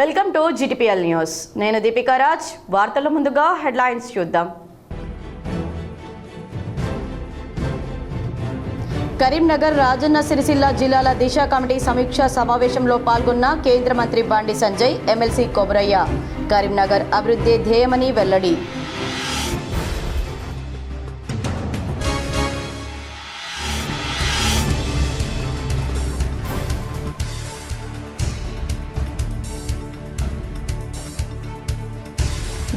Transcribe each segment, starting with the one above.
Welcome to GTPL news. నేను దీపికా రాజ్. వార్తల ముందుగా హెడ్లైన్స్ చూద్దాం. కరీంనగర్ రాజన్న సిరిసిల్ల జిల్లాల దిశ కమిటీ సమీక్షా సమావేశంలో పాల్గొన్న కేంద్ర మంత్రి బండి సంజయ్, ఎమ్మెల్సీ కొమరయ్య. కరీంనగర్ అభివృద్ధి ధ్యేయమని వెల్లడి.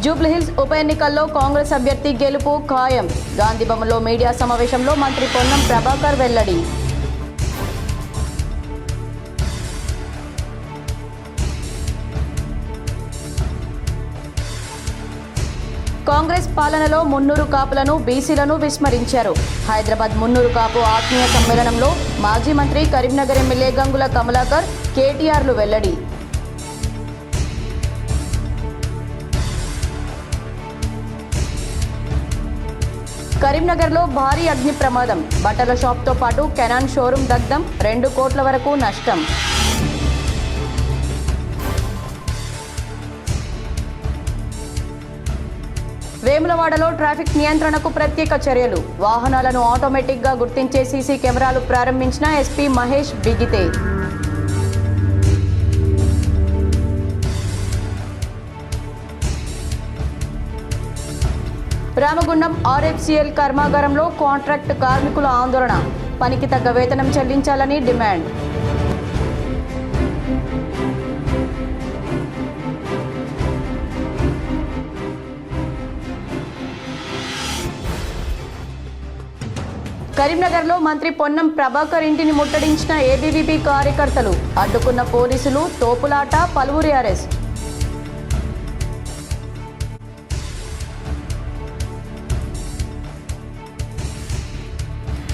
జూబ్లీహిల్స్ ఉప ఎన్నికల్లో కాంగ్రెస్ అభ్యర్థి గెలుపు ఖాయం. గాంధీభవన్లో మీడియా సమావేశంలో మంత్రి పొన్నం ప్రభాకర్ వెల్లడి. కాంగ్రెస్ పాలనలో మున్నూరు కాపులను, బీసీలను విస్మరించారు. హైదరాబాద్ మున్నూరు కాపు ఆత్మీయ సమ్మేళనంలో మాజీ మంత్రి, కరీంనగర్ ఎమ్మెల్యే గంగుల కమలాకర్, కేటీఆర్లు వెల్లడి. కరీంనగర్లో భారీ అగ్ని ప్రమాదం. బట్టల షాప్తో పాటు కెనాన్ షోరూం దగ్ధం. 2 కోట్ల వరకు నష్టం. వేములవాడలో ట్రాఫిక్ నియంత్రణకు ప్రత్యేక చర్యలు. వాహనాలను ఆటోమేటిక్గా గుర్తించే సీసీ కెమెరాలు ప్రారంభించిన ఎస్పీ మహేష్ బిగితే. రామగుండం RFCL కర్మాగారంలో కాంట్రాక్ట్ కార్మికుల ఆందోళన. పనికి తగ్గ వేతనం చెల్లించాలని డిమాండ్. కరీంనగర్లో మంత్రి పొన్నం ప్రభాకర్ ఇంటిని ముట్టడించిన ABVP కార్యకర్తలు. అడ్డుకున్న పోలీసులు, తోపులాట, పలువురి అరెస్ట్.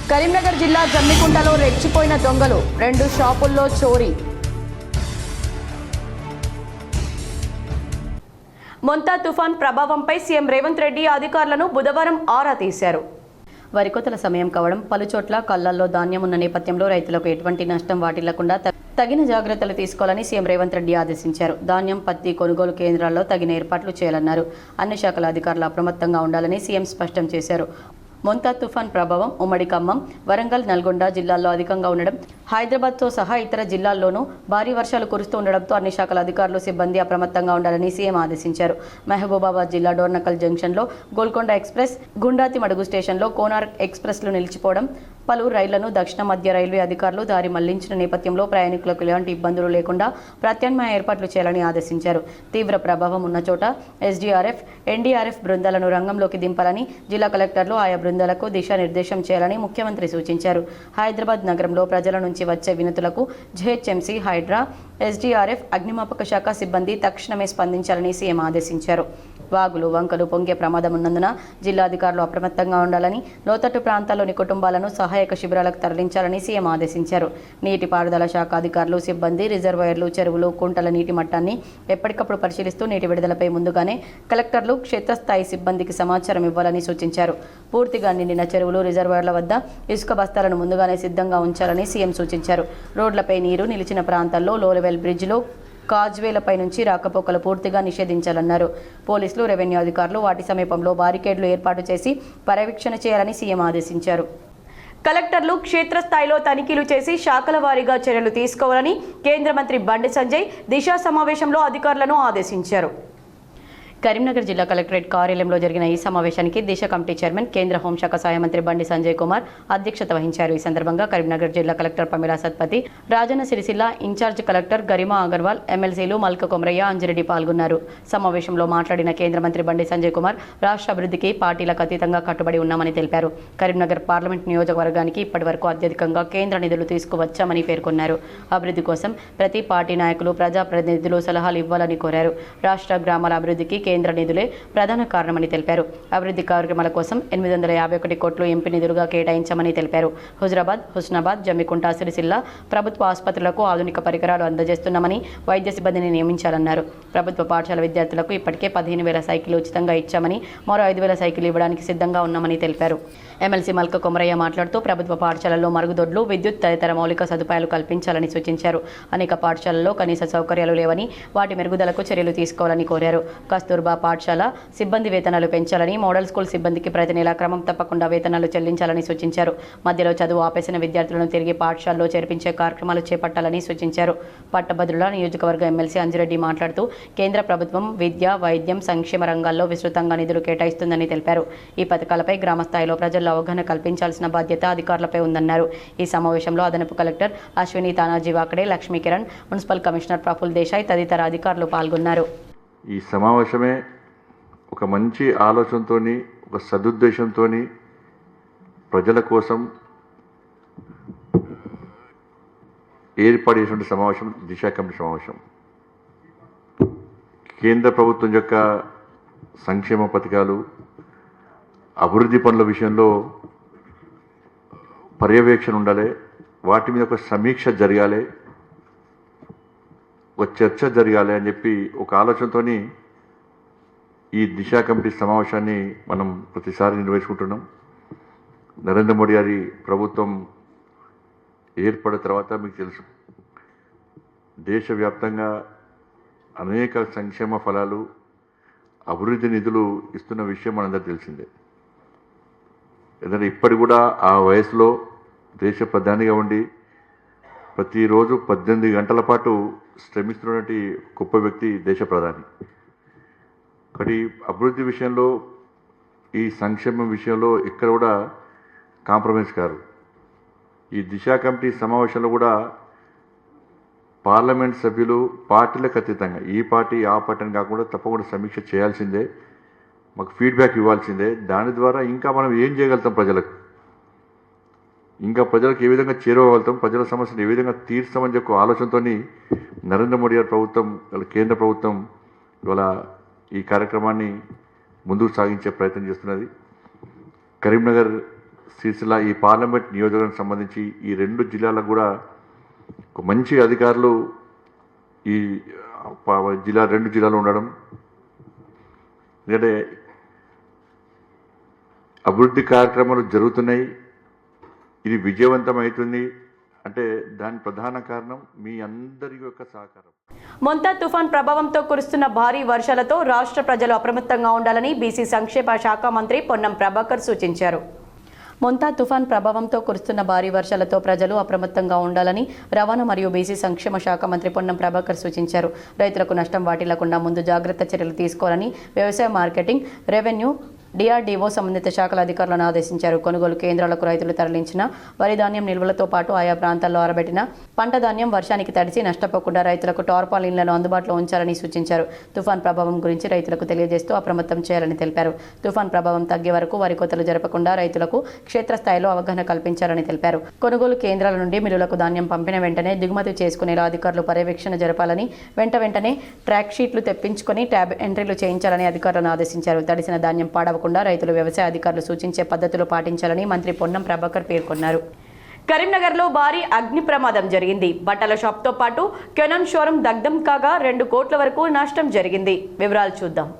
కరీంనగర్ జిల్లా జమ్మికుంటలో రెచ్చిపోయిన దొంగలు. 2 షాపుల్లో చోరీ. మొంతా తుఫాన్ ప్రభావంపై సీఎం రేవంత్ రెడ్డి అధికారులను బుధవారం ఆరా తీశారు. వరికోతల సమయం కావడం, పలుచోట్ల కళ్లల్లో ధాన్యం ఉన్న నేపథ్యంలో రైతులకు ఎటువంటి నష్టం వాటిల్లకుండా తగిన జాగ్రత్తలు తీసుకోవాలని సీఎం రేవంత్ రెడ్డి ఆదేశించారు. ధాన్యం, పత్తి కొనుగోలు కేంద్రాల్లో తగిన ఏర్పాట్లు చేయాలన్నారు. అన్ని శాఖల అధికారులు అప్రమత్తంగా ఉండాలని సీఎం స్పష్టం చేశారు. మొంతా తుఫాన్ ప్రభావం ఉమ్మడి ఖమ్మం, వరంగల్, నల్గొండ జిల్లాల్లో అధికంగా ఉండడం, హైదరాబాద్తో సహా ఇతర జిల్లాల్లోనూ భారీ వర్షాలు కురుస్తూ ఉండడంతో అన్ని శాఖల అధికారులు, సిబ్బంది అప్రమత్తంగా ఉండాలని సీఎం ఆదేశించారు. మహబూబాబాద్ జిల్లా డోర్నకల్ జంక్షన్లో గోల్కొండ ఎక్స్ప్రెస్, గుండాతి మడుగు స్టేషన్లో కోనార్క్ ఎక్స్ప్రెస్లు నిలిచిపోవడం, పలువురు రైళ్లను దక్షిణ మధ్య రైల్వే అధికారులు దారి మళ్లించిన నేపథ్యంలో ప్రయాణికులకు ఎలాంటి ఇబ్బందులు లేకుండా ప్రత్యామ్నాయ ఏర్పాట్లు చేయాలని ఆదేశించారు. తీవ్ర ప్రభావం ఉన్న చోట SDRF, NDRF బృందాలను రంగంలోకి దింపాలని జిల్లా కలెక్టర్లు ఆయా బృందాలకు దిశానిర్దేశం చేయాలని ముఖ్యమంత్రి సూచించారు. హైదరాబాద్ నగరంలో ప్రజల నుంచి వచ్చే వినతులకు GHMC, హైడ్రా, SDRF, అగ్నిమాపక శాఖ సిబ్బంది తక్షణమే స్పందించాలని సీఎం ఆదేశించారు. వాగులు, వంకలు పొంగే ప్రమాదం ఉన్నందున జిల్లాధికారులు అప్రమత్తంగా ఉండాలని, లోతట్టు ప్రాంతాల్లోని కుటుంబాలను సహాయక శిబిరాలకు తరలించాలని సీఎం ఆదేశించారు. నీటిపారుదల శాఖ అధికారులు, సిబ్బంది రిజర్వాయర్లు, చెరువులు, కుంటల నీటి మట్టాన్ని ఎప్పటికప్పుడు పరిశీలిస్తూ నీటి విడుదలపై ముందుగానే కలెక్టర్లు, క్షేత్రస్థాయి సిబ్బందికి సమాచారం ఇవ్వాలని సూచించారు. పూర్తిగా నిండిన చెరువులు, రిజర్వాయర్ల వద్ద ఇసుక బస్తాలను ముందుగానే సిద్ధంగా ఉంచాలని సీఎం సూచించారు. రోడ్లపై నీరు నిలిచిన ప్రాంతాల్లో లో లెవెల్ బ్రిడ్జిలో, కాజ్వేలపై నుంచి రాకపోకలు పూర్తిగా నిషేధించాలన్నారు. పోలీసులు, రెవెన్యూ అధికారులు వాటి సమీపంలో బారికేడ్లు ఏర్పాటు చేసి పర్యవేక్షణ చేయాలని సీఎం ఆదేశించారు. కలెక్టర్లు క్షేత్రస్థాయిలో తనిఖీలు చేసి శాఖల వారీగా చర్యలు తీసుకోవాలని కేంద్ర మంత్రి బండి సంజయ్ దిశ సమావేశంలో అధికారులను ఆదేశించారు. కరీంనగర్ జిల్లా కలెక్టరేట్ కార్యాలయంలో జరిగిన ఈ సమావేశానికి దిశ కమిటీ చైర్మన్, కేంద్ర హోంశాఖ సహాయ మంత్రి బండి సంజయ్ కుమార్ అధ్యక్షత వహించారు. ఈ సందర్భంగా కరీంనగర్ జిల్లా collector Pramila Satpathy, Rajanna Sircilla incharge collector Garima Agarwal, ఎమ్మెల్సీలు మల్క కొమరయ్య, అంజిరెడ్డి పాల్గొన్నారు. సమావేశంలో మాట్లాడిన కేంద్ర మంత్రి బండి సంజయ్ కుమార్ రాష్ట్ర అభివృద్ధికి పార్టీలకు అతీతంగా కట్టుబడి ఉన్నామని తెలిపారు. కరీంనగర్ పార్లమెంట్ నియోజకవర్గానికి ఇప్పటి వరకు అత్యధికంగా కేంద్ర నిధులు తీసుకువచ్చామని పేర్కొన్నారు. అభివృద్ధి కోసం ప్రతి పార్టీ నాయకులు, ప్రజాప్రతినిధులు సలహాలు ఇవ్వాలని కోరారు. రాష్ట్ర గ్రామాల అభివృద్ధికి కేంద్ర నిధులే ప్రధాన కారణమని తెలిపారు. అభివృద్ధి కార్యక్రమాల కోసం 851 కోట్లు ఎంపీ నిధులుగా కేటాయించామని తెలిపారు. హుజరాబాద్, హుస్నాబాద్, జమ్మికుంట, సిరిసిల్ల ప్రభుత్వ ఆసుపత్రులకు ఆధునిక పరికరాలు అందజేస్తున్నామని, వైద్య సిబ్బందిని నియమించాలన్నారు. ప్రభుత్వ పాఠశాల విద్యార్థులకు ఇప్పటికే 15,000 సైకిళ్లు ఉచితంగా ఇచ్చామని, మరో 5,000 సైకిళ్లు ఇవ్వడానికి సిద్ధంగా ఉన్నామని తెలిపారు. ఎమ్మెల్సీ మల్క కొమరయ్య మాట్లాడుతూ ప్రభుత్వ పాఠశాలల్లో మరుగుదొడ్లు, విద్యుత్ తదితర మౌలిక సదుపాయాలు కల్పించాలని సూచించారు. అనేక పాఠశాలల్లో కనీస సౌకర్యాలు లేవని, వాటి మెరుగుదలకు చర్యలు తీసుకోవాలని కోరారు. కస్తూర్బా పాఠశాల సిబ్బంది వేతనాలు పెంచాలని, మోడల్ స్కూల్ సిబ్బందికి ప్రతి నెలా క్రమం తప్పకుండా వేతనాలు చెల్లించాలని సూచించారు. మధ్యలో చదువు ఆపేసిన విద్యార్థులను తిరిగి పాఠశాలలో చేర్పించే కార్యక్రమాలు చేపట్టాలని సూచించారు. పట్టభద్రుల నియోజకవర్గ ఎమ్మెల్సీ అంజిరెడ్డి మాట్లాడుతూ కేంద్ర ప్రభుత్వం విద్య, వైద్యం, సంక్షేమ రంగాల్లో విస్తృతంగా నిధులు కేటాయిస్తుందని తెలిపారు. ఈ పథకాలపై గ్రామ స్థాయిలో ప్రజల్లో అవగాహన కల్పించాల్సిన బాధ్యత అధికారులపై ఉందన్నారు. ఈ సమావేశంలో అదనపు collector Ashwini Tanaji Wakade, Lakshmi Kiran, municipal commissioner Praful Desai తదితర అధికారులు పాల్గొన్నారు. ఈ సమావేశమే ఒక మంచి ఆలోచనతో, ఒక సదుద్దేశంతో ప్రజల కోసం ఏర్పాటు చేసినటువంటి సమావేశం దిశ కమిటీ సమావేశం. కేంద్ర ప్రభుత్వం యొక్క సంక్షేమ పథకాలు, అభివృద్ధి పనుల విషయంలో పర్యవేక్షణ ఉండాలి, వాటి మీద ఒక సమీక్ష జరగాలి, ఒక చర్చ జరగాలి అని చెప్పి ఒక ఆలోచనతో ఈ దిశ కమిటీ సమావేశాన్ని మనం ప్రతిసారి నిర్వహించుకుంటున్నాం. నరేంద్ర మోడీ గారి ప్రభుత్వం ఏర్పడిన తర్వాత మీకు తెలుసు, దేశవ్యాప్తంగా అనేక సంక్షేమ ఫలాలు, అభివృద్ధి నిధులు ఇస్తున్న విషయం మనందరికీ తెలిసిందే. ఎందుకంటే ఇప్పటి కూడా ఆ వయసులో దేశ ప్రధానిగా ఉండి ప్రతిరోజు 18 గంటల పాటు శ్రమిస్తున్నటువంటి గొప్ప వ్యక్తి దేశ ప్రధాని. కాబట్టి అభివృద్ధి విషయంలో, ఈ సంక్షేమం విషయంలో ఎక్కడ కూడా కాంప్రమైజ్ కారు. ఈ దిశ కమిటీ సమావేశంలో కూడా పార్లమెంట్ సభ్యులు పార్టీలకు అతీతంగా, ఈ పార్టీ ఆ పార్టీ అని కాకుండా తప్పకుండా సమీక్ష చేయాల్సిందే, మాకు ఫీడ్బ్యాక్ ఇవ్వాల్సిందే. దాని ద్వారా ఇంకా మనం ఏం చేయగలుగుతాం, ప్రజలకు ఏ విధంగా చేరువగలుగుతాం, ప్రజల సమస్యను ఏ విధంగా తీర్చామని చెప్పి ఆలోచనతో నరేంద్ర మోడీ గారి ప్రభుత్వం, కేంద్ర ప్రభుత్వం ఇవాళ ఈ కార్యక్రమాన్ని ముందుకు సాగించే ప్రయత్నం చేస్తున్నది. కరీంనగర్, సిరిసిల్ల ఈ పార్లమెంట్ నియోజకవర్గానికి సంబంధించి ఈ 2 జిల్లాలకు కూడా ఒక మంచి అధికారులు ఈ 2 జిల్లాలో ఉండడం, ఎందుకంటే అభివృద్ధి కార్యక్రమాలు జరుగుతున్నాయి, ఇది విజయవంతం అవుతుంది అంటే దాని ప్రధాన కారణం మీ అందరి యొక్క సహకారం. మొంతా తుఫాన్ ప్రభావంతో కురుస్తున్న భారీ వర్షాలతో రాష్ట్ర ప్రజలు అప్రమత్తంగా ఉండాలని బీసీ సంక్షేమ శాఖ మంత్రి పొన్నం ప్రభాకర్ సూచించారు. మొంతా తుఫాన్ ప్రభావంతో కురుస్తున్న భారీ వర్షాలతో ప్రజలు అప్రమత్తంగా ఉండాలని రవాణా మరియు బీసీ సంక్షేమ శాఖ మంత్రి పొన్నం ప్రభాకర్ సూచించారు. రైతులకు నష్టం వాటిల్లకుండా ముందు జాగ్రత్త చర్యలు తీసుకోవాలని వ్యవసాయ, మార్కెటింగ్, రెవెన్యూ, డిఆర్డీఓ సంబంధిత శాఖల అధికారులను ఆదేశించారు. కొనుగోలు కేంద్రాలకు రైతులు తరలించిన వరి ధాన్యం నిల్వలతో పాటు ఆయా ప్రాంతాల్లో ఆరబెట్టిన పంట ధాన్యం వర్షానికి తడిసి నష్టపోకుండా రైతులకు టార్పాలిన్లను అందుబాటులో ఉంచాలని సూచించారు. తుఫాన్ ప్రభావం గురించి రైతులకు తెలియజేస్తూ అప్రమత్తం చేయాలని తెలిపారు. తుఫాన్ ప్రభావం తగ్గే వరకు వరి కోతలు జరపకుండా రైతులకు క్షేత్రస్థాయిలో అవగాహన కల్పించాలని తెలిపారు. కొనుగోలు కేంద్రాల నుండి మిల్లులకు ధాన్యం పంపిన వెంటనే దిగుమతి చేసుకునేలా అధికారులు పర్యవేక్షణ జరపాలని, వెంటనే ట్రాక్ షీట్లు తెప్పించుకొని ట్యాబ్ ఎంట్రీలు చేయించాలని అధికారులను ఆదేశించారు. తడిసిన ధాన్యం పాడవ రైతులు వ్యవసాయ అధికారులు సూచించే పద్ధతులు పాటించాలని మంత్రి పొన్నం ప్రభాకర్ పేర్కొన్నారు. కరీంనగర్లో భారీ అగ్ని ప్రమాదం జరిగింది. బట్టల షాప్తో పాటు కెనాన్ షోరూం దగ్ధం కాగా 2 కోట్ల వరకు నష్టం జరిగింది. వివరాలు చూద్దాం.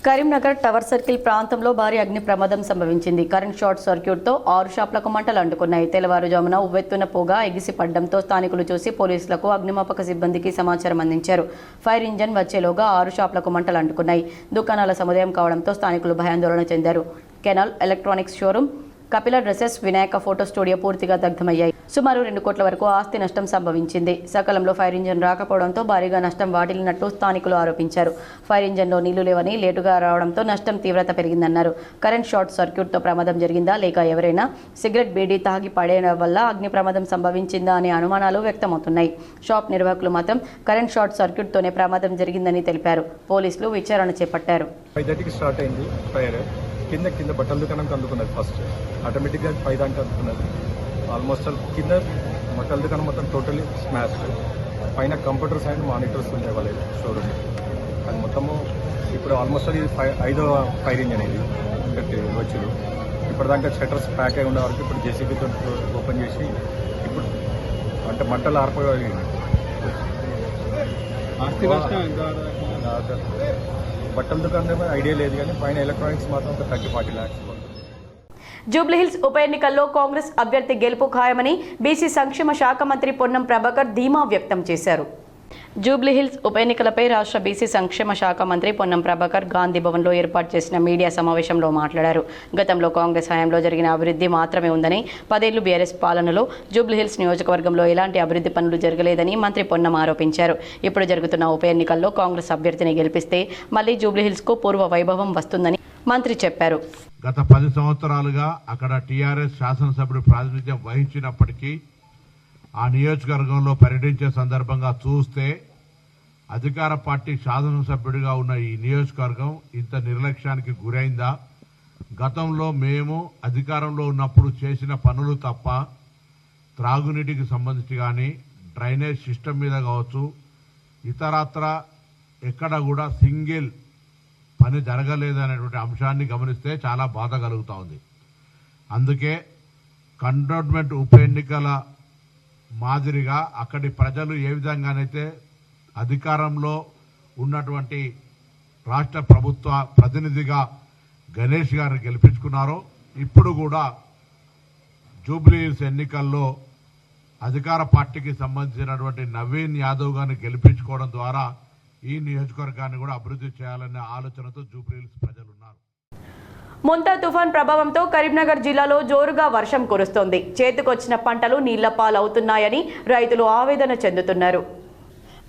కరీంనగర్ టవర్ సర్కిల్ ప్రాంతంలో భారీ అగ్ని ప్రమాదం సంభవించింది. కరెంట్ షార్ట్ సర్క్యూట్తో 6 షాపులకు మంటలు అంటుకున్నాయి. తెల్లవారుజామున ఉవ్వెత్తున పొగ ఎగిసిపడడంతో స్థానికులు చూసి పోలీసులకు, అగ్నిమాపక సిబ్బందికి సమాచారం అందించారు. ఫైర్ ఇంజన్ వచ్చేలోగా 6 షాపులకు మంటలు అంటుకున్నాయి. దుకాణాల సముదాయం కావడంతో స్థానికులు భయాందోళన చెందారు. Canal electronics showroom, Kapila dresses, Vinayaka photo studio పూర్తిగా దగ్ధమయ్యాయి. సుమారు 2 కోట్ల వరకు ఆస్తి నష్టం సంభవించింది. సకాలంలో ఫైర్ ఇంజన్ రాకపోవడంతో భారీగా నష్టం వాటిల్లినట్లు స్థానికులు ఆరోపించారు. ఫైర్ ఇంజన్లో నీళ్లు లేవని, లేటుగా రావడంతో నష్టం తీవ్రత పెరిగిందన్నారు. కరెంట్ షార్ట్ సర్క్యూట్తో ప్రమాదం జరిగిందా లేక ఎవరైనా సిగరెట్, బీడీ తాగి పడేయడం వల్ల అగ్ని ప్రమాదం సంభవించిందా అనే అనుమానాలు వ్యక్తమవుతున్నాయి. షాప్ నిర్వాహకులు మాత్రం కరెంట్ షార్ట్ సర్క్యూట్తోనే ప్రమాదం జరిగిందని తెలిపారు. పోలీసులు విచారణ చేపట్టారు. కింద బట్టల దుకాణంకి అందుకున్నది. ఫస్ట్ ఆటోమేటిక్గా 5 దాకా అందుకున్నది. ఆల్మోస్ట్ బట్టల దుకాణం మొత్తం టోటలీ స్మాష్. పైన కంప్యూటర్స్ అండ్ మానిటర్స్ ఉండేవాళ్ళు షోరూమ్. అది మొత్తము ఇప్పుడు ఆల్మోస్ట్ ఇది 5వ ఫైర్ ఇంజన్ ఇది వచ్చుడు. ఇప్పటిదాకా షట్టర్స్ ప్యాక్ అయి ఉండే వరకు ఇప్పుడు జేసీబీతో ఓపెన్ చేసి ఇప్పుడు అంటే మంటలు ఆరిపోయి బట్టల దుకాణం ఐడియా లేదు, కానీ పైన ఎలక్ట్రానిక్స్ మాత్రం ఒక 30-40 lakhs. జూబ్లీహిల్స్ ఉప ఎన్నికల్లో కాంగ్రెస్ అభ్యర్థి గెలుపు ఖాయమని బీసీ సంక్షేమ శాఖ మంత్రి పొన్నం ప్రభాకర్ ధీమా వ్యక్తం చేశారు. జూబ్లీహిల్స్ ఉప ఎన్నికలపై రాష్ట్ర బీసీ సంక్షేమ శాఖ మంత్రి పొన్నం ప్రభాకర్ గాంధీ భవన్లో ఏర్పాటు చేసిన మీడియా సమావేశంలో మాట్లాడారు. గతంలో కాంగ్రెస్ హయాంలో జరిగిన అభివృద్ధి మాత్రమే ఉందని, 10 ఏళ్లు బీఆర్ఎస్ పాలనలో జూబ్లీహిల్స్ నియోజకవర్గంలో ఎలాంటి అభివృద్ధి పనులు జరగలేదని మంత్రి పొన్నం ఆరోపించారు. ఇప్పుడు జరుగుతున్న ఉప ఎన్నికల్లో కాంగ్రెస్ అభ్యర్థిని గెలిపిస్తే మళ్లీ జూబ్లీహిల్స్కు పూర్వ వైభవం వస్తుందని మంత్రి చెప్పారు. గత 10 సంవత్సరాలుగా అక్కడ టీఆర్ఎస్ శాసనసభ్యుడు ప్రాతినిధ్యం వహించినప్పటికీ ఆ నియోజకవర్గంలో పర్యటించే సందర్భంగా చూస్తే అధికార పార్టీ శాసనసభ్యుడిగా ఉన్న ఈ నియోజకవర్గం ఇంత నిర్లక్ష్యానికి గురైందా? గతంలో మేము అధికారంలో ఉన్నప్పుడు చేసిన పనులు తప్ప త్రాగునీటికి సంబంధించి కానీ, డ్రైనేజ్ సిస్టమ్ మీద కావచ్చు, ఇతరత్ర ఎక్కడ కూడా సింగిల్ పని జరగలేదనేటువంటి అంశాన్ని గమనిస్తే చాలా బాధ కలుగుతూ ఉంది. అందుకే కంటోన్మెంట్ ఉప ఎన్నికల మాదిరిగా అక్కడి ప్రజలు ఏ విధంగానైతే అధికారంలో ఉన్నటువంటి రాష్ట్ర ప్రభుత్వ ప్రతినిధిగా గణేష్ గారిని గెలిపించుకున్నారో, ఇప్పుడు కూడా జూబ్లీహిల్స్ ఎన్నికల్లో అధికార పార్టీకి సంబంధించినటువంటి నవీన్ యాదవ్ గారిని గెలిపించుకోవడం ద్వారా ఈ నియోజకవర్గాన్ని కూడా అభివృద్ధి చేయాలనే ఆలోచనతో జూబ్లీహిల్స్ ప్రజలు ఉన్నారు. మొంతా తుఫాన్ ప్రభావంతో కరీంనగర్ జిల్లాలో జోరుగా వర్షం కురుస్తోంది. చేతికొచ్చిన పంటలు నీళ్ల పాలవుతున్నాయని రైతులు ఆవేదన చెందుతున్నారు.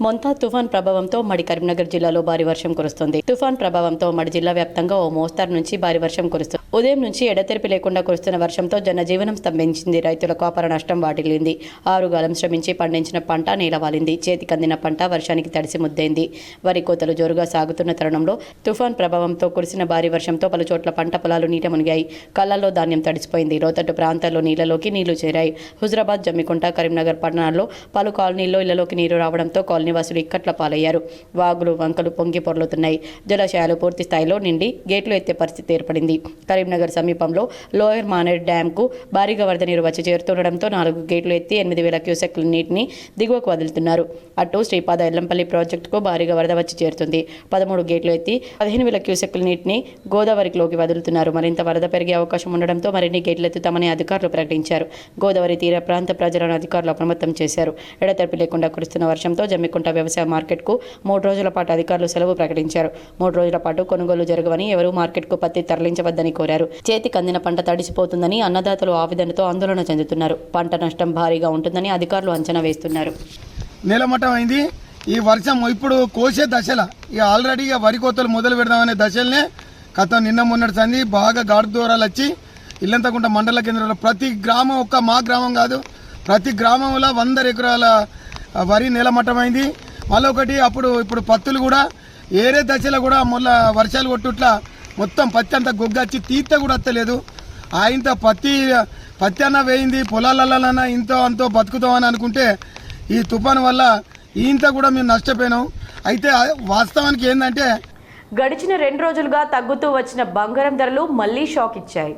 మొంతా తుఫాన్ ప్రభావంతో మడి కరీంనగర్ జిల్లాలో భారీ వర్షం కురుస్తుంది. తుఫాన్ ప్రభావంతో మడి జిల్లా వ్యాప్తంగా ఓ మోస్తరు నుంచి భారీ వర్షం కురుస్తుంది. ఉదయం నుంచి ఎడతెరిపి లేకుండా కురుస్తున్న వర్షంతో జనజీవనం స్తంభించింది. రైతులకు అపార నష్టం వాటిల్లింది. ఆరుగాలం శ్రమించి పండించిన పంట నేలవాలింది. చేతికందిన పంట వర్షానికి తడిసి ముద్దైంది. వరి కోతలు జోరుగా సాగుతున్న తరుణంలో తుఫాన్ ప్రభావంతో కురిసిన భారీ వర్షంతో పలు చోట్ల పంట పొలాలు నీట మునిగాయి. కళ్ళల్లో ధాన్యం తడిసిపోయింది. లోతట్టు ప్రాంతాల్లో నీళ్లలోకి నీళ్లు చేరాయి. హుజరాబాద్, జమ్మికుంట, కరీంనగర్ పట్టణాల్లో పలు కాలనీల్లో ఇళ్లలోకి నీరు రావడంతో కాలనీ వాసులు ఇక్కట్ల పాలయ్యారు. వాగులు, వంకలు పొంగి పొర్లుతున్నాయి. జలాశయాలు పూర్తి స్థాయిలో నిండి గేట్లు ఎత్తే పరిస్థితి ఏర్పడింది. కరీంనగర్ సమీపంలో లోయర్ మానేర్ డ్యాంకు భారీగా వరద నీరు వచ్చి చేరుతుండడంతో 4 గేట్లు ఎత్తి 8,000 క్యూసెక్ల నీటిని దిగువకు వదులుతున్నారు. అటు శ్రీపాద ఎల్లంపల్లి ప్రాజెక్టుకు భారీగా వరద వచ్చి చేరుతుంది. 13 గేట్లు ఎత్తి 15,000 క్యూసెక్ల నీటిని గోదావరిలోకి వదులుతున్నారు. మరింత వరద పెరిగే అవకాశం ఉండడంతో మరిన్ని గేట్లు ఎత్తుతామని అధికారులు ప్రకటించారు. గోదావరి తీర ప్రాంత ప్రజలను అధికారులు అప్రమత్తం చేశారు. ఎడతెరిపి లేకుండా కురుస్తున్న వర్షంతో జమ్మికుంట వ్యవసాయ మార్కెట్కు 3 రోజుల పాటు అధికారులు సెలవు ప్రకటించారు. 3 రోజుల పాటు కొనుగోలు జరగవని, ఎవరూ మార్కెట్కు పత్తి తరలించవద్దని కోరారు. చేతికి అందిన పంట తడిసిపోతుందని అన్నదాతలు ఆవేదనతో ఆందోళన చెందుతున్నారు. పంట నష్టం భారీగా ఉంటుందని అధికారులు అంచనా వేస్తున్నారు. నేలమట్టం అయింది. ఈ వర్షం ఇప్పుడు కోసే దశల ఆల్రెడీ వరి కోతలు మొదలు పెడదామనే దశలనే కథ నిన్న మొన్నటి సంది బాగా గాడు దూరాలు వచ్చి ఇల్లంతకుంట మండల కేంద్రంలో ప్రతి గ్రామం, ఒక్క మా గ్రామం కాదు, ప్రతి గ్రామంలో 100 ఎకరాల వరి నేలమట్టమైంది. మళ్ళీ ఒకటి ఇప్పుడు పత్తులు కూడా ఏరే దశలో కూడా మళ్ళీ వర్షాలు కొట్టుట్లా మొత్తం పత్తి అంతా గొగ్గచ్చి తీత కూడా వస్తలేదు. ఇంత పత్తి అన్న వేయింది, పొలాలన్నా ఇంతో అంతో బతుకుతామని అనుకుంటే ఈ తుఫాను వల్ల ఇంత కూడా మేము నష్టపోయినాం. అయితే వాస్తవానికి ఏంటంటే గడిచిన 2 రోజులుగా తగ్గుతూ వచ్చిన బంగారం ధరలు మళ్లీ షాక్ ఇచ్చాయి.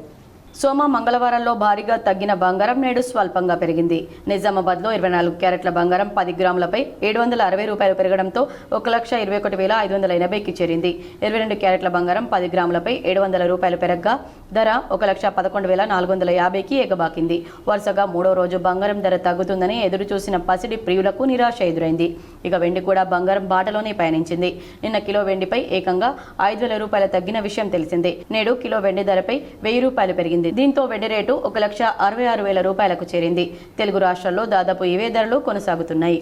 సోమ, మంగళవారంలో భారీగా తగ్గిన బంగారం నేడు స్వల్పంగా పెరిగింది. నిజామాబాద్లో 24 క్యారెట్ల బంగారం 10 గ్రాములపై 760 రూపాయలు పెరగడంతో 1,21,580కి చేరింది. 22 క్యారెట్ల బంగారం 10 గ్రాములపై 700 రూపాయలు పెరగగా ధర 1,11,450కి ఎగబాకింది. వరుసగా 3వ రోజు బంగారం ధర తగ్గుతుందని ఎదురు చూసిన పసిడి ప్రియులకు నిరాశ ఎదురైంది. ఇక వెండి కూడా బంగారం బాటలోనే పయనించింది. నిన్న కిలో వెండిపై ఏకంగా 5,000 రూపాయలు తగ్గిన విషయం తెలిసిందే. నేడు కిలో వెండి ధరపై 1,000 రూపాయలు పెరిగింది. దీంతో వెండి రేటు 1,66,000 రూపాయలకు చేరింది. తెలుగు రాష్ట్రాల్లో దాదాపు ఇవే ధరలు కొనసాగుతున్నాయి.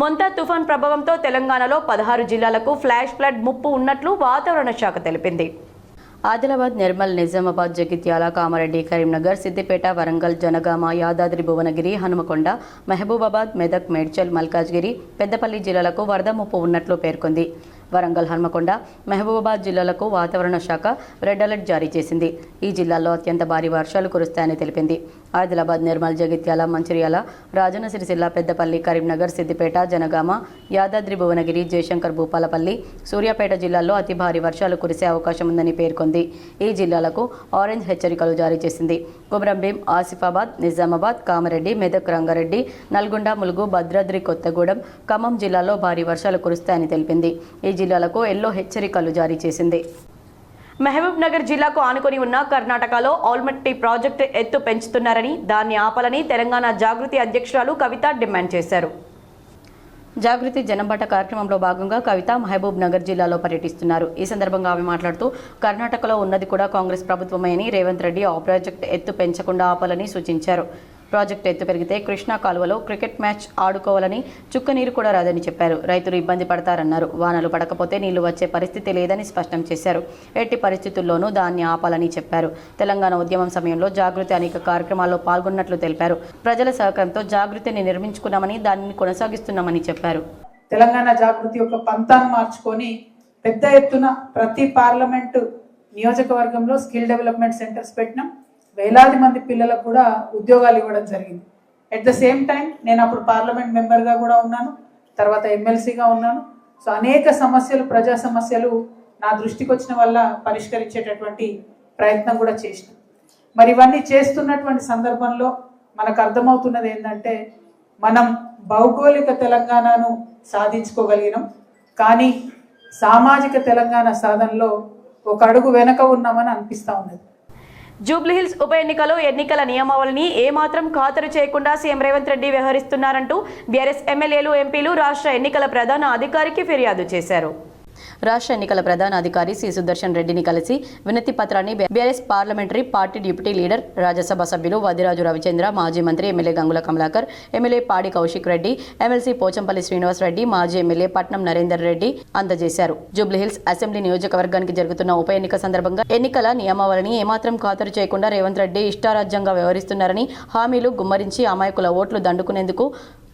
మొంతా తుఫాన్ ప్రభావంతో తెలంగాణలో 16 జిల్లాలకు ఫ్లాష్ ఫ్లడ్ ముప్పు ఉన్నట్లు వాతావరణ శాఖ తెలిపింది. ఆదిలాబాద్, నిర్మల్, నిజామాబాద్, జగిత్యాల, కామారెడ్డి, కరీంనగర్, సిద్దిపేట, వరంగల్, జనగామ, యాదాద్రి భువనగిరి, హనుమకొండ, మహబూబాబాద్, మెదక్, మేడ్చల్, మల్కాజ్గిరి, పెద్దపల్లి జిల్లాలకు వరద ముప్పు ఉన్నట్లు పేర్కొంది. వరంగల్, హన్మకొండ, మహబూబాబాద్ జిల్లాలకు వాతావరణ శాఖ రెడ్ అలర్ట్ జారీ చేసింది. ఈ జిల్లాల్లో అత్యంత భారీ వర్షాలు కురుస్తాయని తెలిపింది. ఆదిలాబాద్, నిర్మల్, జగిత్యాల, మంచిర్యాల, రాజన్న సిరిసిల్ల, పెద్దపల్లి, కరీంనగర్, సిద్దిపేట, జనగామ, యాదాద్రి భువనగిరి, జయశంకర్, భూపాలపల్లి, సూర్యాపేట జిల్లాల్లో అతి భారీ వర్షాలు కురిసే అవకాశం ఉందని పేర్కొంది. ఈ జిల్లాలకు ఆరెంజ్ హెచ్చరికలు జారీ చేసింది. కొమరంభీం, ఆసిఫాబాద్, నిజామాబాద్, కామారెడ్డి, మెదక్, రంగారెడ్డి, నల్గొండ, ములుగు, భద్రాద్రి కొత్తగూడెం, ఖమ్మం జిల్లాల్లో భారీ వర్షాలు కురుస్తాయని తెలిపింది. ఈ జిల్లాలకు ఎల్లో హెచ్చరికలు జారీ చేసింది. మహబూబ్ నగర్ జిల్లాకు ఆనుకొని ఉన్న కర్ణాటకలో ఆల్మట్టి ప్రాజెక్టు ఎత్తు పెంచుతున్నారని, దాన్ని ఆపాలని తెలంగాణ జాగృతి అధ్యక్షురాలు కవిత డిమాండ్ చేశారు. జాగృతి జనంబాట కార్యక్రమంలో భాగంగా కవిత మహబూబ్ నగర్ జిల్లాలో పర్యటిస్తున్నారు. ఈ సందర్భంగా ఆమె మాట్లాడుతూ కర్ణాటకలో ఉన్నది కూడా కాంగ్రెస్ ప్రభుత్వమే అని, రేవంత్ రెడ్డి ఆ ప్రాజెక్టు ఎత్తు పెంచకుండా ఆపాలని సూచించారు. ప్రాజెక్టు ఎత్తు పెరిగితే కృష్ణా కాలువలో క్రికెట్ మ్యాచ్ ఆడుకోవాలని, చుక్క నీరు కూడా రాదని చెప్పారు. రైతులు ఇబ్బంది పడతారన్నారు. వానలు పడకపోతే నీళ్లు వచ్చే పరిస్థితి లేదని స్పష్టం చేశారు. ఎట్టి పరిస్థితుల్లోనూ దాన్ని ఆపాలని చెప్పారు. తెలంగాణ ఉద్యమం సమయంలో జాగృతి అనేక కార్యక్రమాల్లో పాల్గొన్నట్లు తెలిపారు. ప్రజల సహకారంతో జాగృతిని నిర్మించుకున్నామని, దానిని కొనసాగిస్తున్నామని చెప్పారు. తెలంగాణ జాగృతి యొక్క పంతాన్ని మార్చుకొని పెద్ద ఎత్తున ప్రతి పార్లమెంటు నియోజకవర్గంలో స్కిల్ డెవలప్మెంట్ సెంటర్స్ పెట్టినాం. వేలాది మంది పిల్లలకు కూడా ఉద్యోగాలు ఇవ్వడం జరిగింది. ఎట్ ద సేమ్ టైం నేను అప్పుడు పార్లమెంట్ మెంబర్గా కూడా ఉన్నాను, తర్వాత ఎమ్మెల్సీగా ఉన్నాను. సో అనేక సమస్యలు, ప్రజా సమస్యలు నా దృష్టికి వచ్చిన వల్ల పరిష్కరించేటటువంటి ప్రయత్నం కూడా చేసినాం. మరి ఇవన్నీ చేస్తున్నటువంటి సందర్భంలో మనకు అర్థమవుతున్నది ఏంటంటే, మనం భౌగోళిక తెలంగాణను సాధించుకోగలిగినాం, కానీ సామాజిక తెలంగాణ సాధనలో ఒక అడుగు వెనక ఉన్నామని అనిపిస్తూ ఉన్నది. జూబ్లీహిల్స్ ఉప ఎన్నికలో ఎన్నికల నియమావళిని ఏమాత్రం ఖాతరు చేయకుండా సీఎం రేవంత్ రెడ్డి వ్యవహరిస్తున్నారంటూ బీఆర్ఎస్ ఎమ్మెల్యేలు, ఎంపీలు రాష్ట్ర ఎన్నికల ప్రధాన అధికారికి ఫిర్యాదు చేశారు. రాష్ట్ర ఎన్నికల ప్రధాన అధికారి సి సుదర్శన్ రెడ్డిని కలిసి వినతి పత్రాన్ని BRS parliamentary party deputy leader, Rajya Sabha సభ్యులు వదిరాజు రవిచంద్ర, మాజీ మంత్రి ఎమ్మెల్యే గంగుల కమలాకర్, ఎమ్మెల్యే పాడి కౌశిక్ రెడ్డి, ఎమ్మెల్సీ పోచంపల్లి శ్రీనివాస్ రెడ్డి, మాజీ ఎమ్మెల్యే పట్నం నరేందర్ రెడ్డి అందజేశారు. జూబ్లీహిల్స్ అసెంబ్లీ నియోజకవర్గానికి జరుగుతున్న ఉప ఎన్నిక సందర్భంగా ఎన్నికల నియమావళిని ఏమాత్రం ఖాతరు చేయకుండా రేవంత్ రెడ్డి ఇష్టారాజ్యంగా వ్యవహరిస్తున్నారని, హామీలు గుమ్మరించి అమాయకుల ఓట్లు దండుకునేందుకు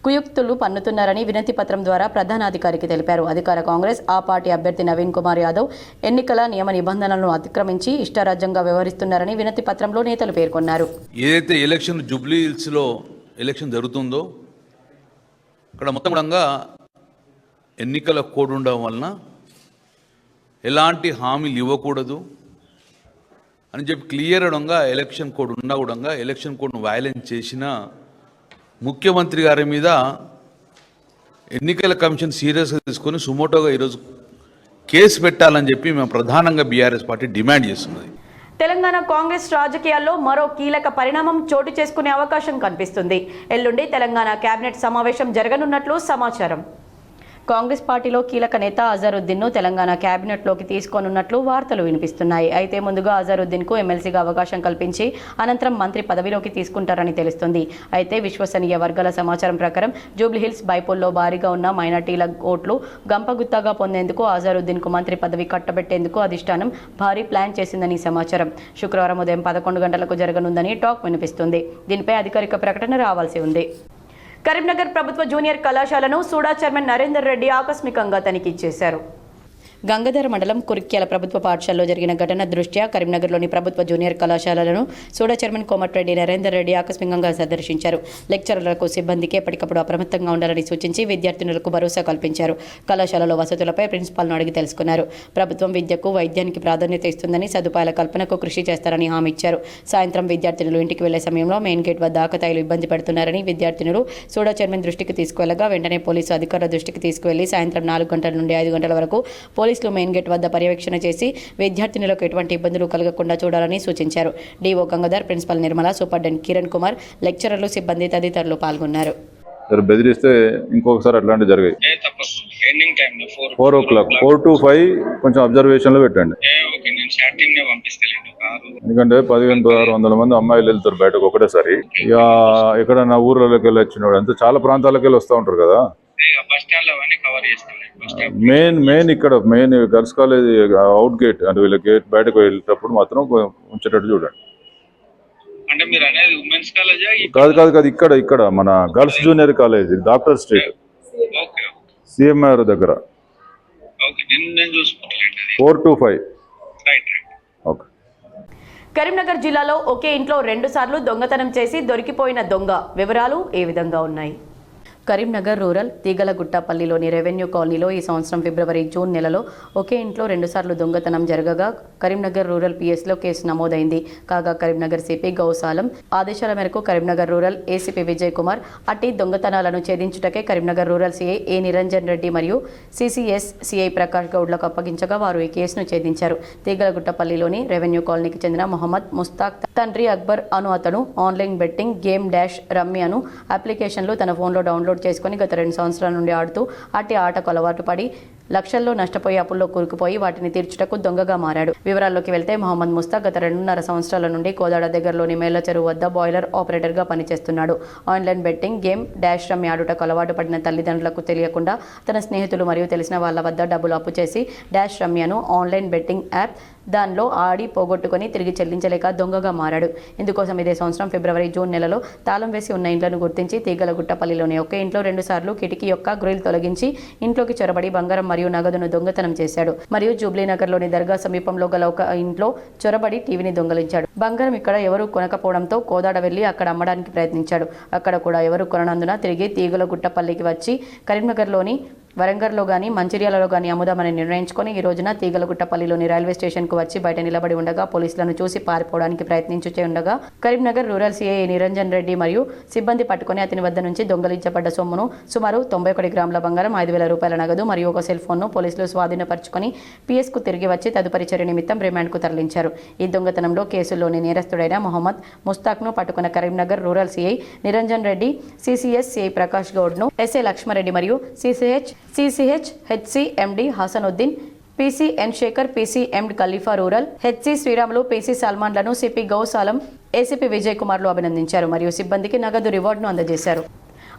కుయుక్తులు పన్నుతున్నారని వినతి పత్రం ద్వారా ప్రధానాధికారికి తెలిపారు. అధికార కాంగ్రెస్ ఆ పార్టీ అభ్యర్థి నవీన్ కుమార్ యాదవ్ ఎన్నికల నియమ నిబంధనలను అతిక్రమించి ఇష్టారాజ్యంగా వ్యవహరిస్తున్నారని వినతి పత్రంలో నేతలు పేర్కొన్నారు. ఏదైతే ఎలక్షన్ జూబ్లీ హిల్స్లో ఎలక్షన్ జరుగుతుందో అక్కడ మొత్తం కూడా ఎన్నికల కోడ్ ఉండడం వలన ఎలాంటి హామీలు ఇవ్వకూడదు అని చెప్పి క్లియర్గా ఎలక్షన్ కోడ్ ఉన్నా కూడా ఎలక్షన్ కోడ్ను వయలేట్ చేసిన ముఖ్యమంత్రి గారి మీద ఎన్నికల కమిషన్ సీరియస్గా తీసుకొని సుమోటోగా ఈరోజు కేసు పెట్టాలని చెప్పి మేము ప్రధానంగా బీఆర్ఎస్ పార్టీ డిమాండ్ చేస్తున్నది. తెలంగాణ కాంగ్రెస్ రాజకీయాల్లో మరో కీలక పరిణామం చోటు చేసుకునే అవకాశం కనిపిస్తుంది. ఎల్లుండి తెలంగాణ కేబినెట్ సమావేశం జరగనున్నట్లు సమాచారం. కాంగ్రెస్ పార్టీలో కీలక నేత అజరుద్దీన్ను తెలంగాణ కేబినెట్లోకి తీసుకోనున్నట్లు వార్తలు వినిపిస్తున్నాయి. అయితే ముందుగా అజరుద్దీన్కు ఎమ్మెల్సీగా అవకాశం కల్పించి అనంతరం మంత్రి పదవిలోకి తీసుకుంటారని తెలుస్తుంది. అయితే విశ్వసనీయ వర్గాల సమాచారం ప్రకారం జూబ్లీహిల్స్ బైపోల్లో భారీగా ఉన్న మైనార్టీల ఓట్లు గంపగుత్తాగా పొందేందుకు అజరుద్దీన్కు మంత్రి పదవి కట్టబెట్టేందుకు అధిష్టానం భారీ ప్లాన్ చేసిందని సమాచారం. శుక్రవారం ఉదయం 11 గంటలకు జరగనుందని టాక్ వినిపిస్తుంది. దీనిపై అధికారిక ప్రకటన రావాల్సి ఉంది. కరీంనగర్ ప్రభుత్వ జూనియర్ కళాశాలను సూడా చైర్మన్ నరేందర్ రెడ్డి ఆకస్మికంగా తనిఖీ చేశారు. గంగాధర మండలం కురిక్యాల ప్రభుత్వ పాఠశాలలో జరిగిన ఘటన దృష్ట్యా కరీంనగర్లోని ప్రభుత్వ జూనియర్ కళాశాలలను సూడా చైర్మన్ కోమటిరెడ్డి నరేందర్ రెడ్డి ఆకస్మికంగా సందర్శించారు. లెక్చరర్లకు, సిబ్బందికి ఎప్పటికప్పుడు అప్రమత్తంగా ఉండాలని సూచించి విద్యార్థినులకు భరోసా కల్పించారు. కళాశాలలో వసతులపై ప్రిన్సిపాల్ను అడిగి తెలుసుకున్నారు. ప్రభుత్వం విద్యకు, వైద్యానికి ప్రాధాన్యత ఇస్తుందని, సదుపాయాల కల్పనకు కృషి చేస్తారని హామీ ఇచ్చారు. సాయంత్రం విద్యార్థినులు ఇంటికి వెళ్లే సమయంలో మెయిన్ గేట్ వద్ద ఆకతాయిలు ఇబ్బంది పెడుతున్నారని విద్యార్థినులు సూడా చైర్మన్ దృష్టికి తీసుకువెళ్లగా వెంటనే పోలీసు అధికారుల దృష్టికి తీసుకువెళ్లి సాయంత్రం 4 గంటల నుండి 5 గంటల వరకు పోలీసులు మెయిన్ గేట్ వద్ద పర్యవేక్షణ చేసి విద్యార్థినులకు ఎటువంటి ఇబ్బందులు కలగకుండా చూడాలని సూచించారు. DO Gangadhar, principal Nirmala, superintendent Kiran Kumar, లెక్చరర్లు, సిబ్బంది తదితరులు పాల్గొన్నారు. బెదిరిస్తే ఇంకొకసారి అట్లాంటివి జరిగాయి. 4 o'clock 4 to 5 కొంచెం అబ్జర్వేషన్ లో పెట్టండి. ఎందుకంటే 1500-1600 మంది అమ్మాయిలు వెళ్తారు బయటకు ఒకటేసారి. ఇక ఎక్కడన్నా ఊర్లలోకి వెళ్ళి వచ్చినోడు అంతే చాలా ప్రాంతాలకు వెళ్ళి వస్తూ ఉంటారు కదా. మెయిన్ ఇక్కడ గర్ల్స్ కాలేజ్ అవుట్ గేట్ అంటే వీళ్ళ గేట్ బయటకు వెళ్ళేటప్పుడు మాత్రం ఉంచేటట్టు చూడండి. కాదు ఇక్కడ మన girls junior college doctor street CMR దగ్గర 4 to 5. ఓకే. కరీంనగర్ జిల్లాలో ఒకే ఇంట్లో 2 సార్లు దొంగతనం చేసి దొరికిపోయిన దొంగ వివరాలు ఏ విధంగా ఉన్నాయి? కరీంనగర్ రూరల్ తీగలగుట్టపల్లిలోని రెవెన్యూ కాలనీలో ఈ సంవత్సరం ఫిబ్రవరి జూన్ నెలలో ఒకే ఇంట్లో 2 సార్లు దొంగతనం జరగగా కరీంనగర్ రూరల్ పిఎస్లో కేసు నమోదైంది. కాగా కరీంనగర్ సిపి గౌసాలం ఆదేశాల మేరకు కరీంనగర్ రూరల్ ఏసీపీ విజయ్ కుమార్ అట్టి దొంగతనాలను ఛేదించుటకే కరీంనగర్ రూరల్ సిఐ ఏ నిరంజన్ రెడ్డి మరియు సిసిఎస్ సిఐ ప్రకాష్ గౌడ్లకు అప్పగించగా వారు ఈ కేసును ఛేదించారు. తీగలగుట్టపల్లిలోని రెవెన్యూ కాలనీకి చెందిన మొహమ్మద్ ముస్తాక్ తండ్రి అక్బర్ అను అతను online betting game dash rummy అను అప్లికేషన్లు తన ఫోన్లో డౌన్లోడ్ చేసుకుని గత 2 సంవత్సరాల నుండి ఆడుతూ అట్టి ఆటకు అలవాటు పడి లక్షల్లో నష్టపోయి అప్పుల్లో కూరుకుపోయి వాటిని తీర్చుటకు దొంగగా మారాడు. వివరాల్లోకి వెళ్తే మొహమ్మద్ ముస్తాక్ గత 2.5 సంవత్సరాల నుండి కోదాడ దగ్గరలోని మేళ్ల చెరువు వద్ద బాయిలర్ ఆపరేటర్గా పనిచేస్తున్నాడు. Online betting game dash rummy ఆడుటకు అలవాటు పడిన తల్లిదండ్రులకు తెలియకుండా తన స్నేహితులు మరియు తెలిసిన వాళ్ళ వద్ద డబ్బులు అప్పు చేసి డాష్ రమ్మీను ఆన్లైన్ బెట్టింగ్ యాప్ దానిలో ఆడి పోగొట్టుకుని తిరిగి చెల్లించలేక దొంగగా మారాడు. ఇందుకోసం ఇదే సంవత్సరం ఫిబ్రవరి జూన్ నెలలో తాళం వేసి ఉన్న ఇంట్లను గుర్తించి తీగలగుట్టపల్లిలోని ఒకే ఇంట్లో 2 సార్లు కిటికీ యొక్క గ్రిల్ తొలగించి ఇంట్లోకి చొరబడి బంగారం మరియు నగదును దొంగతనం చేశాడు. మరియు జూబ్లీనగర్లోని దర్గా సమీపంలో గల ఒక ఇంట్లో చొరబడి టీవీని దొంగలించాడు. బంగారం ఇక్కడ ఎవరూ కొనకపోవడంతో కోదాడ వెళ్లి అక్కడ అమ్మడానికి ప్రయత్నించాడు. అక్కడ కూడా ఎవరు కొననందున తిరిగి తీగలగుట్టపల్లికి వచ్చి కరీంనగర్లోని వరంగల్లో గానీ మంచిర్యాలలో గానీ అమ్ముదామని నిర్ణయించుకొని ఈ రోజున తీగలగుట్టపల్లిలోని రైల్వే స్టేషన్కు వచ్చి బయట నిలబడి ఉండగా పోలీసులను చూసి పారిపోవడానికి ప్రయత్నించుచే ఉండగా కరీంనగర్ రూరల్ సిఐ నిరంజన్ రెడ్డి మరియు సిబ్బంది పట్టుకుని అతని వద్ద నుంచి దొంగలించబడ్డ సొమ్మును సుమారు 91 గ్రాముల బంగారం 5,000 రూపాయల నగదు మరియు ఒక సెల్ ఫోన్ను పోలీసులు స్వాధీనపరుచుకొని పిఎస్కు తిరిగి వచ్చి తదుపరి చర్య నిమిత్తం రిమాండ్కు తరలించారు. ఈ దొంగతనంలో కేసులోని నేరస్తుడైన మొహమ్మద్ ముస్తాక్ను పట్టుకున్న Karimnagar rural CI Niranjan Reddy, CCS CI Prakash గౌడ్ను, ఎస్ఐ లక్ష్మారెడ్డి మరియు CCH HC MD Hasanuddin, PC N Shekar, PC MD Khalifa rural, HC Sriramulu, PC సల్మాన్లను సిపి గౌసాలం, ఏసీపీ విజయ్ కుమార్లు అభినందించారు మరియు సిబ్బందికి నగదు రివార్డును అందజేశారు.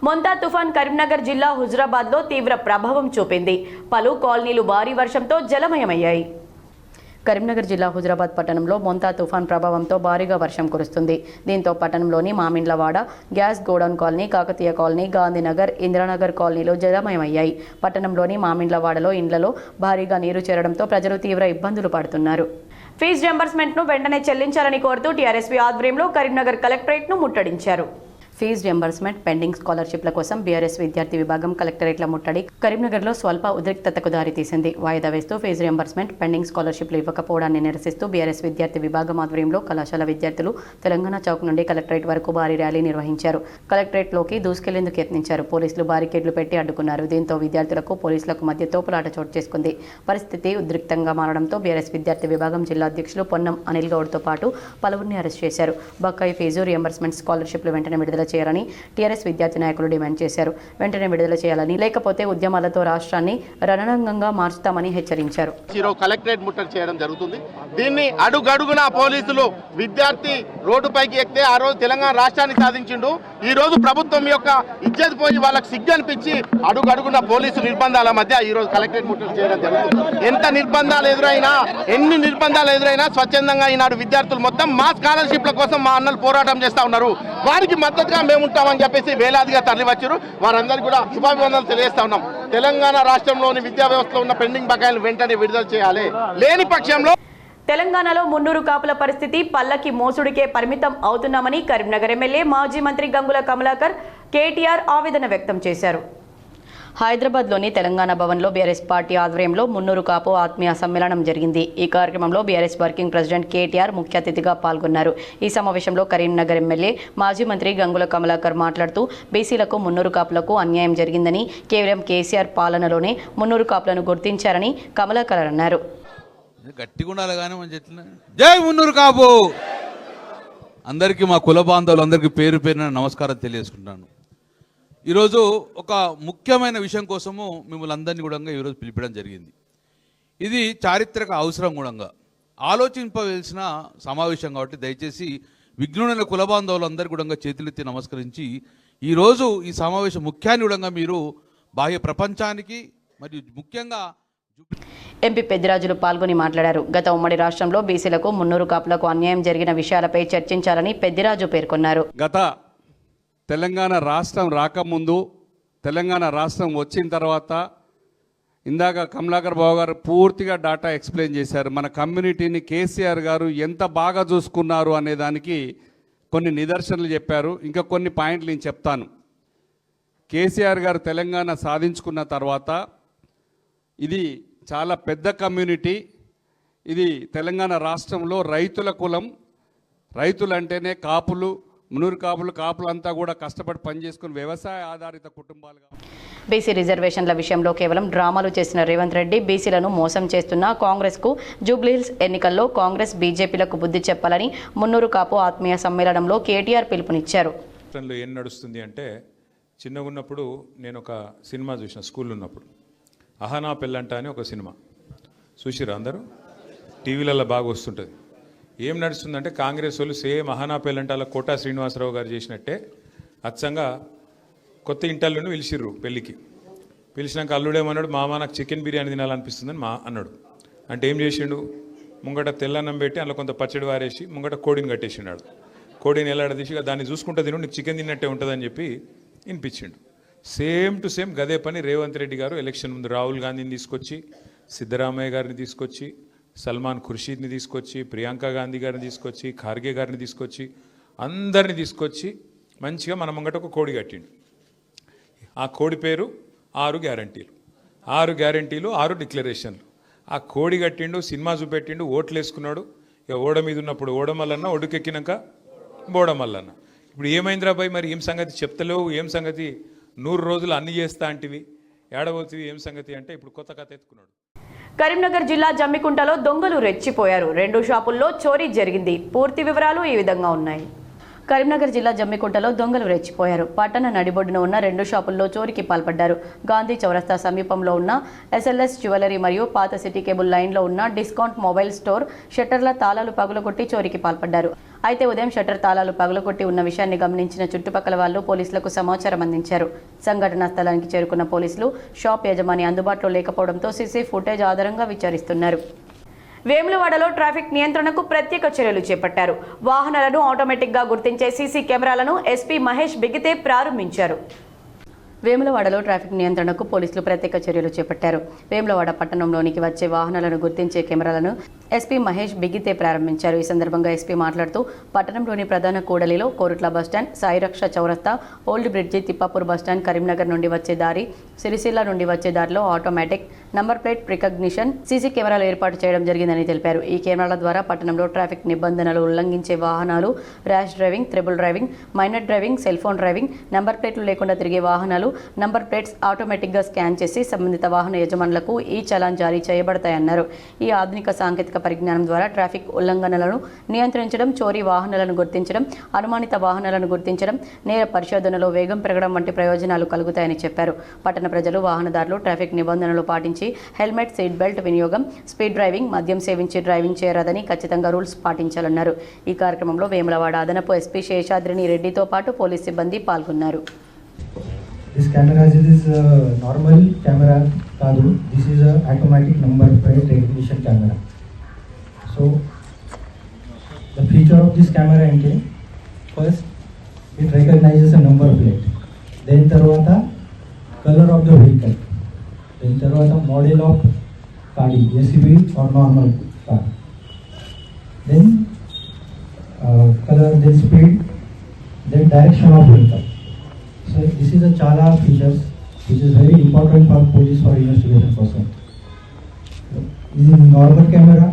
మొంతా తుఫాన్ కరీంనగర్ జిల్లా హుజురాబాద్లో తీవ్ర ప్రభావం చూపింది. పలు కాలనీలు భారీ వర్షంతో జలమయమయ్యాయి. కరీంనగర్ జిల్లా హుజురాబాద్ పట్టణంలో మొంతా తుఫాన్ ప్రభావంతో భారీగా వర్షం కురుస్తుంది. దీంతో పట్టణంలోని Mamindlawada, gas godown colony, Kakatiya colony, Gandhinagar, Indiranagar కాలనీలో జలమయమయ్యాయి. పట్టణంలోని మామిండ్లవాడలో ఇండ్లలో భారీగా నీరు చేరడంతో ప్రజలు తీవ్ర ఇబ్బందులు పడుతున్నారు. ఫీజు రియంబర్స్మెంట్ను వెంటనే చెల్లించాలని కోరుతూ టీఆర్ఎస్పీ ఆధ్వర్యంలో కరీంనగర్ కలెక్టరేట్ను ముట్టడించారు. ఫీజు రియంబర్స్మెంట్, పెండింగ్ స్కాలర్షిప్ల కోసం బీఆర్ఎస్ విద్యార్థి విభాగం కలెక్టరేట్ల ముట్టడి కరీంనగర్లో స్వల్ప ఉద్రిక్తతకు దారితీసింది. వాయిదా వేస్తూ ఫీజు రియంబర్స్మెంట్, పెండింగ్ స్కాలర్షిప్లు ఇవ్వకపోవడాన్ని నిరసిస్తూ బీఆర్ఎస్ విద్యార్థి విభాగం ఆధ్వర్యంలో కళాశాల విద్యార్థులు తెలంగాణ చౌక్ నుండి కలెక్టరేట్ వరకు భారీ ర్యాలీ నిర్వహించారు. కలెక్టరేట్లోకి దూసుకెళ్లేందుకు యత్నించారు. పోలీసులు బారికేడ్లు పెట్టి అడ్డుకున్నారు. దీంతో విద్యార్థులకు పోలీసులకు మధ్య తోపులాట చోటు చేసుకుంది. పరిస్థితి ఉద్రిక్తంగా మారడంతో బీఆర్ఎస్ విద్యార్థి విభాగం జిల్లా అధ్యక్షులు పొన్నం అనిల్ గౌడ్తో పాటు పలువురిని అరెస్ట్ చేశారు. బకాయి ఫీజు రియంబర్స్మెంట్, స్కాలర్షిప్లు వెంటనే విడుదల చేయాలని టీఆర్ఎస్ విద్యార్థి నాయకులు డిమాండ్ చేశారు. వెంటనే విడుదల చేయాలని, లేకపోతే ఉద్యమాలతో రాష్ట్రాన్ని రణరంగంగా మార్చుతామని హెచ్చరించారు. కలెక్టరేట్ ముట్టడి చేయడం జరుగుతుంది. దీన్ని అడుగడుగునా పోలీసులు విద్యార్థి రోడ్డుపైకి ఎక్కితే ఆ రోజు తెలంగాణ రాష్ట్రాన్ని సాధించిండు. ఈ రోజు ప్రభుత్వం యొక్క ఇజ్జత్ పోయి వాళ్ళకి సిగ్గు అనిపించి అడుగడుగున పోలీసు నిర్బంధాల మధ్య ఈ రోజు కలెక్టరేట్ ముట్టడి చేయడం జరుగుతుంది. ఎంత నిర్బంధాలు ఎదురైనా, ఎన్ని నిర్బంధాలు ఎదురైనా స్వచ్ఛందంగా ఈనాడు విద్యార్థులు మొత్తం మా స్కాలర్షిప్ల కోసం మా అన్నలు పోరాటం చేస్తా ఉన్నారు. వారికి మద్దతుగా మేము ఉంటామని చెప్పేసి వేలాదిగా తరలివచ్చారు. వారందరికీ కూడా శుభాభివందనలు తెలియజేస్తా ఉన్నాం. తెలంగాణ రాష్ట్రంలోని విద్యా వ్యవస్థలో ఉన్న పెండింగ్ బకాయిలు వెంటనే విడుదల చేయాలి. లేని పక్షంలో తెలంగాణలో మున్నూరు కాపుల పరిస్థితి పల్లకి మోసుడికే పరిమితం అవుతున్నామని కరీంనగర్ ఎమ్మెల్యే మాజీ మంత్రి గంగుల కమలాకర్ కేటీఆర్ ఆవేదన వ్యక్తం చేశారు. హైదరాబాద్లోని తెలంగాణ భవన్లో బీఆర్ఎస్ పార్టీ ఆధ్వర్యంలో మున్నూరు కాపు ఆత్మీయ సమ్మేళనం జరిగింది. ఈ కార్యక్రమంలో బీఆర్ఎస్ వర్కింగ్ ప్రెసిడెంట్ కేటీఆర్ ముఖ్య అతిథిగా పాల్గొన్నారు. ఈ సమావేశంలో కరీంనగర్ ఎమ్మెల్యే మాజీ మంత్రి గంగుల కమలాకర్ మాట్లాడుతూ బీసీలకు మున్నూరు కాపులకు అన్యాయం జరిగిందని, కేవలం కేసీఆర్ పాలనలోనే మున్నూరు కాపులను గుర్తించారని కమలాకర్ అన్నారు. జై మున్నూరు కాపు. అందరికీ మా కుల బాంధవులందరికీ పేరు పేరున నమస్కారం తెలియజేసుకుంటాను. ఈరోజు ఒక ముఖ్యమైన విషయం కోసము మిమ్మల్ని అందరినీ కూడా ఈరోజు పిలిపడం జరిగింది. ఇది చారిత్రక అవసరం కూడా ఆలోచింపవలసిన సమావేశం కాబట్టి దయచేసి విఘ్నులైన కుల బాంధవులందరికీ కూడా చేతులెత్తి నమస్కరించి ఈరోజు ఈ సమావేశం ముఖ్యాన్ని కూడా మీరు బాహ్య ప్రపంచానికి మరియు ముఖ్యంగా ఎంపీ పెద్దిరాజులు పాల్గొని మాట్లాడారు. గత ఉమ్మడి రాష్ట్రంలో బీసీలకు మున్నూరు కాపులకు అన్యాయం జరిగిన విషయాలపై చర్చించాలని పెద్దిరాజు పేర్కొన్నారు. గత తెలంగాణ రాష్ట్రం రాకముందు, తెలంగాణ రాష్ట్రం వచ్చిన తర్వాత ఇందాక కమలాకర్ బాబు గారు పూర్తిగా డాటా ఎక్స్ప్లెయిన్ చేశారు. మన కమ్యూనిటీని కేసీఆర్ గారు ఎంత బాగా చూసుకున్నారు అనే దానికి కొన్ని నిదర్శనలు చెప్పారు. ఇంకా కొన్ని పాయింట్లు నేను చెప్తాను. కేసీఆర్ గారు తెలంగాణ సాధించుకున్న తర్వాత ఇది చాలా పెద్ద కమ్యూనిటీ. ఇది తెలంగాణ రాష్ట్రంలో రైతుల కులం. రైతులంటేనే కాపులు, మునూరు కాపులంతా కూడా కష్టపడి పనిచేసుకుని వ్యవసాయ ఆధారిత కుటుంబాలుగా. బీసీ రిజర్వేషన్ల విషయంలో కేవలం డ్రామాలు చేసిన రేవంత్ రెడ్డి బీసీలను మోసం చేస్తున్న కాంగ్రెస్కు జూబ్లీహిల్స్ ఎన్నికల్లో కాంగ్రెస్ బీజేపీలకు బుద్ధి చెప్పాలని మున్నూరు కాపు ఆత్మీయ సమ్మేళనంలో కేటీఆర్ పిలుపునిచ్చారు. రాష్ట్రంలో ఏం నడుస్తుంది అంటే, చిన్నగా ఉన్నప్పుడు నేను ఒక సినిమా చూసిన, స్కూల్లో ఉన్నప్పుడు, అహనా పెళ్ళంట అని ఒక సినిమా చూసిరా అందరూ? టీవీలలో బాగా వస్తుంటుంది. ఏం నడుస్తుందంటే, కాంగ్రెస్ వాళ్ళు సేమ్ అహనా పెళ్ళంటాల కోటా శ్రీనివాసరావు గారు చేసినట్టే అచ్చంగా కొత్త ఇంటల్లోనే పిలిచిర్రు పెళ్ళికి. పిలిచినాక అల్లుడేమన్నాడు, మామ నాకు చికెన్ బిర్యానీ తినాలనిపిస్తుందని అన్నాడు. అంటే ఏం చేసిండు, ముంగట తెల్లన్నం పెట్టి అందులో కొంత పచ్చడి వారేసి ముంగట కోడిని కట్టేసినాడు. కోడిని ఎలాడదీసి దాన్ని చూసుకుంటా తిను, నీకు చికెన్ తిన్నట్టే ఉంటుందని చెప్పి వినిపించిండు. సేమ్ టు సేమ్ గదే పని రేవంత్ రెడ్డి గారు ఎలక్షన్ ముందు రాహుల్ గాంధీని తీసుకొచ్చి, సిద్ధరామయ్య గారిని తీసుకొచ్చి, సల్మాన్ ఖుర్షీద్ని తీసుకొచ్చి, ప్రియాంక గాంధీ గారిని తీసుకొచ్చి, ఖార్గే గారిని తీసుకొచ్చి, అందరిని తీసుకొచ్చి మంచిగా మన ముంగట ఒక కోడి కట్టిండు. ఆ కోడి పేరు 6 గ్యారంటీలు. 6 గ్యారంటీలు, 6 డిక్లరేషన్లు. ఆ కోడి కట్టిండు, సినిమా చూపెట్టిండు, ఓట్లు వేసుకున్నాడు. ఇక ఓడ మీద ఉన్నప్పుడు ఓడమల్లన్న, ఒడ్డుకెక్కినాక బోడమల్లన్న. ఇప్పుడు ఏమైందిరా బాయ్, మరి ఏం సంగతి చెప్తలేవు, ఏం సంగతి, 100 రోజులు అన్ని చేస్తా అంటివి, ఏడబోతుంది ఏం సంగతి అంటే ఇప్పుడు కొత్త కథ ఎత్తుకున్నాడు. కరీంనగర్ జిల్లా జమ్మికుంటలో దొంగలు రెచ్చిపోయారు. 2 షాపుల్లో చోరీ జరిగింది. పూర్తి వివరాలు ఈ విధంగా ఉన్నాయి. కరీంనగర్ జిల్లా జమ్మికుంటలో దొంగలు రెచ్చిపోయారు. పట్టణ నడిబొడ్డున ఉన్న 2 షాపుల్లో చోరీకి పాల్పడ్డారు. గాంధీ చౌరస్తా సమీపంలో ఉన్న ఎస్ఎల్ఎస్ జ్యువెలరీ మరియు పాత సిటీ కేబుల్ లైన్లో ఉన్న డిస్కౌంట్ మొబైల్ స్టోర్ షట్టర్ల తాళాలు పగులగొట్టి చోరీకి పాల్పడ్డారు. అయితే ఉదయం షట్టర్ తాళాలు పగులగొట్టి ఉన్న విషయాన్ని గమనించిన చుట్టుపక్కల వాళ్ళు పోలీసులకు సమాచారం అందించారు. సంఘటనా స్థలానికి చేరుకున్న పోలీసులు షాప్ యజమాని అందుబాటులో లేకపోవడంతో సీసీ ఫుటేజ్ ఆధారంగా విచారిస్తున్నారు. వేములవాడలో ట్రాఫిక్ నియంత్రణకు ప్రత్యేక చర్యలు చేపట్టారు. వాహనాలను ఆటోమేటిక్గా గుర్తించే సీసీ కెమెరాలను ఎస్పీ మహేష్ బిగితే ప్రారంభించారు. వేములవాడలో ట్రాఫిక్ నియంత్రణకు పోలీసులు ప్రత్యేక చర్యలు చేపట్టారు. వేములవాడ పట్టణంలోనికి వచ్చే వాహనాలను గుర్తించే కెమెరాలను ఎస్పీ మహేష్ బిగితే ప్రారంభించారు. ఈ సందర్భంగా ఎస్పీ మాట్లాడుతూ పట్టణంలోని ప్రధాన కూడలిలో కోరుట్ల బస్టాండ్, సాయిరక్ష చౌరస్తా, old bridge, Tippapur bus stand, Karimnagar నుండి వచ్చే దారి, సిరిసిల్ల నుండి వచ్చే దారిలో automatic number plate recognition CC కెమెరాలు ఏర్పాటు చేయడం జరిగిందని తెలిపారు. ఈ కెమెరాల ద్వారా పట్టణంలో ట్రాఫిక్ నిబంధనలు ఉల్లంఘించే వాహనాలు, rash driving, triple driving, minor driving, cell phone driving, number ప్లేట్లు లేకుండా తిరిగే వాహనాలు నంబర్ ప్లేట్స్ ఆటోమేటిక్గా స్కాన్ చేసి సంబంధిత వాహన యజమానులకు ఈ చలాన్ జారీ చేయబడతాయన్నారు. ఈ ఆధునిక సాంకేతిక పరిజ్ఞానం ద్వారా ట్రాఫిక్ ఉల్లంఘనలను నియంత్రించడం, చోరీ వాహనాలను గుర్తించడం, అనుమానిత వాహనాలను గుర్తించడం, నేర పరిశోధనలో వేగం పెరగడం వంటి ప్రయోజనాలు కలుగుతాయని చెప్పారు. పట్టణ ప్రజలు, వాహనదారులు ట్రాఫిక్ నిబంధనలు పాటించి హెల్మెట్, సీట్ బెల్ట్ వినియోగం, స్పీడ్ డ్రైవింగ్, మద్యం సేవించి డ్రైవింగ్ చేయరాదని ఖచ్చితంగా రూల్స్ పాటించాలన్నారు. ఈ కార్యక్రమంలో వేములవాడ అదనపు ఎస్పీ శేషాద్రిని రెడ్డితో పాటు పోలీస్ సిబ్బంది పాల్గొన్నారు. This camera is a normal camera kaadu. This is a automatic number plate recognition camera. So the feature of this camera ante, first it recognizes a number plate, then tarvata color of the vehicle, then tarvata model of gaadi, SUV or normal car, then color, then speed, then direction of vehicle. So this is a chala features which is very important for police or investigation person. In normal camera,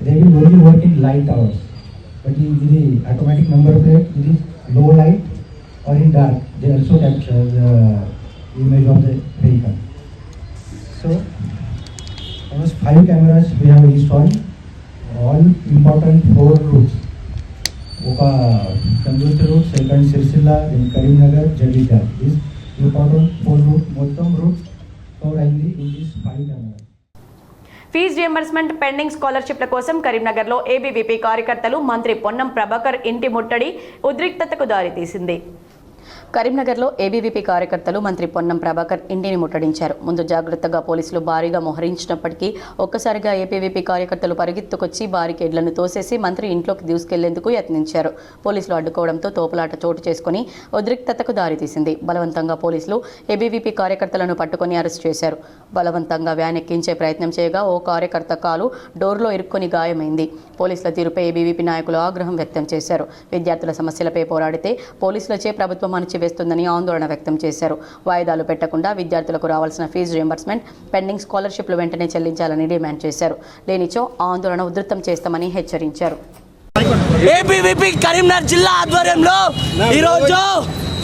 they will only work in light hours. But in the automatic number plate, it is low light or in dark. They also capture the image of the vehicle. So almost 5 cameras we have installed. All important 4 routes. Oka Kanduti route, second Sirsilla, then Karimnagar, Jadida. This important 4 route, మొత్తం route cover అయింది in these 5 cameras. Fee reimbursement, pending స్కాలర్షిప్ల కోసం కరీంనగర్లో ABVP కార్యకర్తలు మంత్రి పొన్నం ప్రభాకర్ ఇంటి ముట్టడి ఉద్రిక్తతకు దారితీసింది. కరీంనగర్లో ఏబీవీపీ కార్యకర్తలు మంత్రి పొన్నం ప్రభాకర్ ఇంటిని ముట్టడించారు. ముందు జాగ్రత్తగా పోలీసులు భారీగా మోహరించినప్పటికీ ఒక్కసారిగా ఏబీవీపీ కార్యకర్తలు పరిగెత్తుకొచ్చి బారికేడ్లను తోసేసి మంత్రి ఇంట్లోకి దూసుకెళ్లేందుకు యత్నించారు. పోలీసులు అడ్డుకోవడంతో తోపులాట చోటు చేసుకుని ఉద్రిక్తతకు దారితీసింది. బలవంతంగా పోలీసులు ఏబీవీపీ కార్యకర్తలను పట్టుకుని అరెస్ట్ చేశారు. బలవంతంగా వ్యాన్ ఎక్కించే ప్రయత్నం చేయగా ఓ కార్యకర్త కాలు డోర్లో ఇరుక్కొని గాయమైంది. పోలీసుల తీరుపై ఏబీవీపీ నాయకులు ఆగ్రహం వ్యక్తం చేశారు. విద్యార్థుల సమస్యలపై పోరాడితే పోలీసులచే ప్రభుత్వం అణచివేత కలిచివేస్తుందని ఆందోళన వ్యక్తం చేశారు. వాయిదాలు పెట్టకుండా విద్యార్థులకు రావాల్సిన ఫీజు రియంబర్స్మెంట్, పెండింగ్ స్కాలర్షిప్లు వెంటనే చెల్లించాలని డిమాండ్ చేశారు. లేనిచో ఆందోళన ఉధృతం చేస్తామని హెచ్చరించారు. ఏబీవీపీ కరీంనగర్ జిల్లా ఆధ్వర్యంలో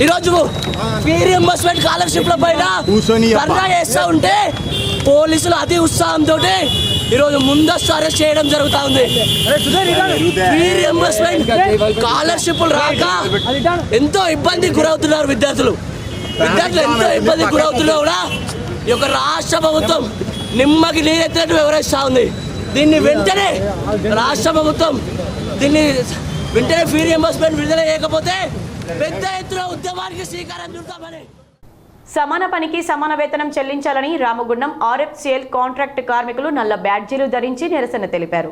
ఈరోజు ఫీ రియంబర్స్మెంట్ స్కాలర్షిప్ల పైన ధర్నా చేస్తూ ఉంటే పోలీసులు అతి ఉత్సాహంతో ఈరోజు ముందస్తు అరెస్ట్ చేయడం జరుగుతూ ఉంది. ఫీ రియంబర్స్మెంట్ స్కాలర్షిప్లు రాక ఎంతో ఇబ్బందికి గురవుతున్నారు విద్యార్థులు ఎంతో ఇబ్బందికి గురవుతున్నా కూడా ఈ యొక్క రాష్ట్ర ప్రభుత్వం నిమ్మకి నీరెత్తినట్టు వ్యవహరిస్తూ ఉంది. దీన్ని వెంటనే రాష్ట్ర ప్రభుత్వం ఫీ రియంబర్స్మెంట్ విడుదల చేయకపోతే పెద్ద ఎత్తున ఉద్యమానికి శ్రీకారం చుడతామని. సమాన పనికి సమాన వేతనం చెల్లించాలని రామగుండం RFCL కాంట్రాక్ట్ కార్మికులు నల్ల బ్యాడ్జీలు ధరించి నిరసన తెలిపారు.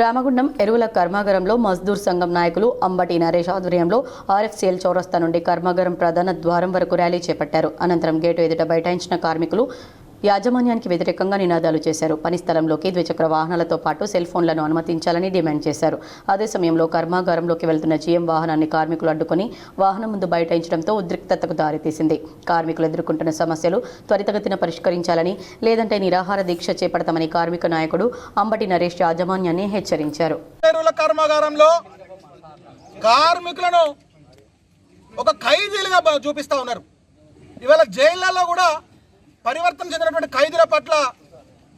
రామగుండం ఎరువుల కర్మాగారంలో మజ్దూర్ సంఘం నాయకులు అంబటి నరేష్ ఆధ్వర్యంలో RFCL చౌరస్తా నుండి కర్మాగారం ప్రధాన ద్వారం వరకు ర్యాలీ చేపట్టారు. అనంతరం గేటు ఎదుట బైఠాయించిన కార్మికులు యాజమాన్యానికి వ్యతిరేకంగా నినాదాలు చేశారు. పని స్థలంలోకి ద్విచక్ర వాహనాలతో పాటు సెల్ ఫోన్లను అనుమతించాలని డిమాండ్ చేశారు. అదే సమయంలో కర్మాగారంలోకి వెళ్తున్న GM వాహనాన్ని కార్మికులు అడ్డుకొని వాహనం ముందు బైఠాయించడంతో ఉద్రిక్తతకు దారితీసింది. కార్మికులు ఎదుర్కొంటున్న సమస్యలు త్వరితగతిన పరిష్కరించాలని, లేదంటే నిరాహార దీక్ష చేపడతామని కార్మిక నాయకుడు అంబటి నరేష్ యాజమాన్యాన్ని హెచ్చరించారు. కర్మాగారంలో కార్మికులను ఒక ఖైదీలుగా చూపిస్తా ఉన్నారు. ఇవాళ జైళ్లలో కూడా పరివర్తన చెందినటువంటి ఖైదీల పట్ల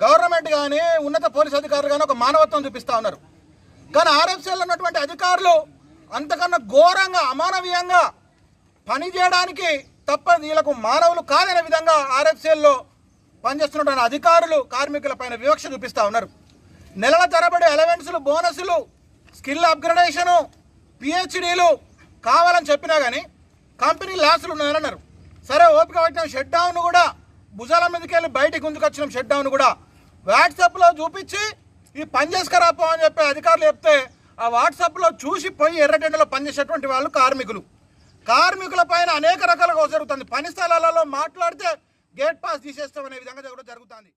గవర్నమెంట్ కానీ ఉన్నత పోలీసు అధికారులు కానీ ఒక మానవత్వం చూపిస్తూ ఉన్నారు. కానీ RFCL ఉన్నటువంటి అధికారులు అంతకన్నా ఘోరంగా అమానవీయంగా పనిచేయడానికి తప్ప వీళ్ళకు మానవులు కాదనే విధంగా RFCLలో పనిచేస్తున్నటువంటి అధికారులు కార్మికుల పైన వివక్ష చూపిస్తూ ఉన్నారు. నెలల తరబడి అలవెన్సులు, బోనసులు, స్కిల్ అప్గ్రేడేషను, PhDలు కావాలని చెప్పినా కానీ కంపెనీ లాసులు ఉన్నాయన్నారు. సరే ఓపిక పట్టిన షట్ డౌన్ కూడా భుజాల మీదకి వెళ్ళి బయటికి గుంజుకొచ్చిన షట్ డౌన్ కూడా వాట్సాప్లో చూపించి ఈ పని చేసుకురాపో అని చెప్పి అధికారులు చెప్తే ఆ వాట్సాప్లో చూసి పోయి ఎర్రటెండలో పనిచేసేటువంటి వాళ్ళు కార్మికుల పైన అనేక రకాలుగా జరుగుతుంది. పని స్థలాలలో మాట్లాడితే గేట్ పాస్ తీసేస్తామనే విధంగా కూడా జరుగుతుంది.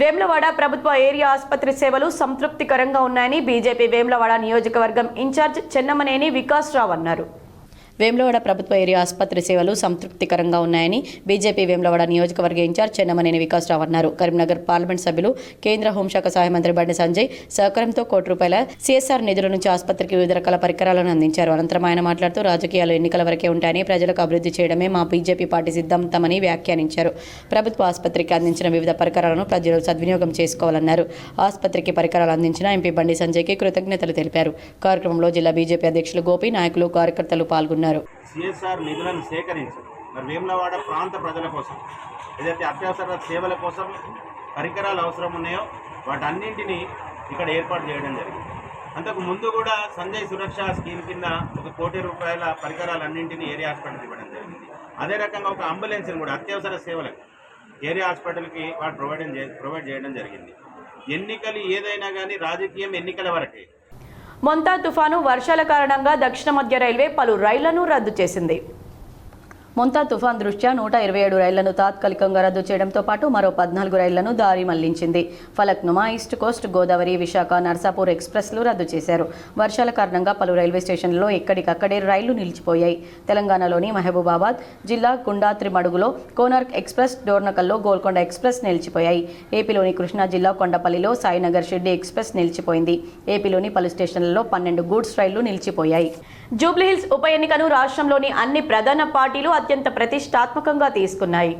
వేములవాడ ప్రభుత్వ ఏరియా ఆసుపత్రి సేవలు సంతృప్తికరంగా ఉన్నాయని బీజేపీ వేములవాడ నియోజకవర్గం ఇన్ఛార్జ్ చెన్నమనేని వికాస్ రావు అన్నారు. వేములవాడ ప్రభుత్వ ఏరియా ఆసుపత్రి సేవలు సంతృప్తికరంగా ఉన్నాయని బీజేపీ వేములవాడ నియోజకవర్గ ఇన్ఛార్జ్ చెన్నమనేని వికాస్ రావు అన్నారు. కరీంనగర్ పార్లమెంట్ సభ్యులు కేంద్ర హోంశాఖ సహాయ మంత్రి బండి సంజయ్ సహకారంతో ₹1 CSR నిధుల నుంచి ఆసుపత్రికి వివిధ రకాల పరికరాలను అందించారు. అనంతరం ఆయన మాట్లాడుతూ రాజకీయాలు ఎన్నికల వరకే ఉంటాయని, ప్రజలకు అభివృద్ధి చేయడమే మా బీజేపీ పార్టీ సిద్ధాంతమని వ్యాఖ్యానించారు. ప్రభుత్వ ఆసుపత్రికి అందించిన వివిధ పరికరాలను ప్రజలు సద్వినియోగం చేసుకోవాలన్నారు. ఆసుపత్రికి పరికరాలు అందించిన ఎంపీ బండి సంజయ్కి కృతజ్ఞతలు తెలిపారు. కార్యక్రమంలో జిల్లా బీజేపీ అధ్యక్షులు గోపి, నాయకులు, కార్యకర్తలు పాల్గొన్నారు. CSR నిధులను సేకరించి మరి వేములవాడ ప్రాంత ప్రజల కోసం ఏదైతే అత్యవసర సేవల కోసం పరికరాలు అవసరం ఉన్నాయో వాటన్నింటినీ ఇక్కడ ఏర్పాటు చేయడం జరిగింది. అంతకు ముందు కూడా సంజయ్ సురక్ష స్కీమ్ కింద ₹1 కోటి పరికరాలన్నింటినీ ఏరియా హాస్పిటల్కి ఇవ్వడం జరిగింది. అదే రకంగా ఒక అంబులెన్స్ని కూడా అత్యవసర సేవలకు ఏరియా హాస్పిటల్కి వాడు ప్రొవైడ్ చేయడం జరిగింది. ఎన్నికలు ఏదైనా కానీ రాజకీయం ఎన్నికల వరకే. మొంతా తుఫాను వర్షాల కారణంగా దక్షిణ మధ్య రైల్వే పలు రైళ్లను రద్దు చేసింది. మొంతా తుఫాన్ దృష్ట్యా 127 రైళ్లను తాత్కాలికంగా రద్దు చేయడంతో పాటు మరో 14 రైళ్లను దారి మళ్లించింది. ఫలక్నుమా, ఈస్ట్ కోస్ట్, గోదావరి, విశాఖ, నర్సాపూర్ ఎక్స్ప్రెస్లు రద్దు చేశారు. వర్షాల కారణంగా పలు రైల్వే స్టేషన్లలో ఎక్కడికక్కడే రైళ్లు నిలిచిపోయాయి. తెలంగాణలోని మహబూబాబాద్ జిల్లా కుండాత్రిమడుగులో కోనార్క్ ఎక్స్ప్రెస్, డోర్నకల్లో గోల్కొండ ఎక్స్ప్రెస్ నిలిచిపోయాయి. ఏపీలోని కృష్ణా జిల్లా కొండపల్లిలో సాయినగర్ షిర్డీ ఎక్స్ప్రెస్ నిలిచిపోయింది. ఏపీలోని పలు స్టేషన్లలో 12 గూడ్స్ రైళ్లు నిలిచిపోయాయి. జూబ్లీహిల్స్ ఉప ఎన్నికను రాష్ట్రంలోని అన్ని ప్రధాన పార్టీలు అత్యంత ప్రతిష్టాత్మకంగా తీసుకున్నాయి.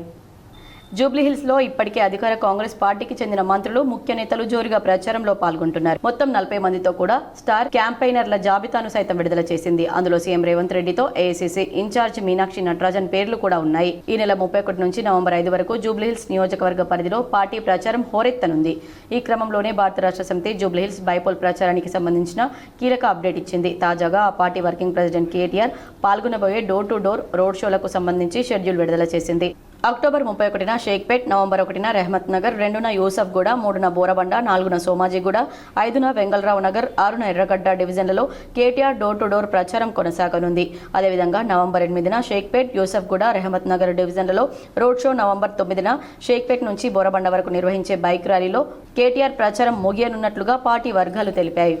జూబ్లీహిల్స్లో ఇప్పటికే అధికార కాంగ్రెస్ పార్టీకి చెందిన మంత్రులు, ముఖ్య నేతలు జోరుగా ప్రచారంలో పాల్గొంటున్నారు. మొత్తం 40 మందితో కూడా స్టార్ క్యాంపెయినర్ల జాబితాను సైతం విడుదల చేసింది. అందులో సీఎం రేవంత్ రెడ్డితో ఏఐసీసీ ఇన్ఛార్జ్ మీనాక్షి నటరాజన్ పేర్లు కూడా ఉన్నాయి. ఈ నెల 31 నుంచి నవంబర్ 5 వరకు జూబ్లీహిల్స్ నియోజకవర్గ పరిధిలో పార్టీ ప్రచారం హోరెత్తనుంది. ఈ క్రమంలోనే భారత రాష్ట్ర సమితి జూబ్లీహిల్స్ బైపోల్ ప్రచారానికి సంబంధించిన కీలక అప్డేట్ ఇచ్చింది. తాజాగా ఆ పార్టీ వర్కింగ్ ప్రెసిడెంట్ కేటీఆర్ పాల్గొనబోయే డోర్ టు డోర్ రోడ్ షోలకు సంబంధించి షెడ్యూల్ విడుదల చేసింది. అక్టోబర్ 31న షేక్పేట్, నవంబర్ 1న రెహమత్ నగర్, 2న యూసఫ్గూడ, 3న బోరబండ, 4న సోమాజిగూడ, 5న వెంగళరావు నగర్, 6న ఎర్రగడ్డ డివిజన్లలో కేటీఆర్ డోర్ టు డోర్ ప్రచారం కొనసాగనుంది. అదేవిధంగా నవంబర్ 8న షేక్పేట్, యూసఫ్గూడ, రెహమత్ నగర్ డివిజన్లలో రోడ్ షో, నవంబర్ 9న షేక్పేట్ నుంచి బోరబండ వరకు నిర్వహించే బైక్ ర్యాలీలో కేటీఆర్ ప్రచారం ముగియనున్నట్లుగా పార్టీ వర్గాలు తెలిపాయి.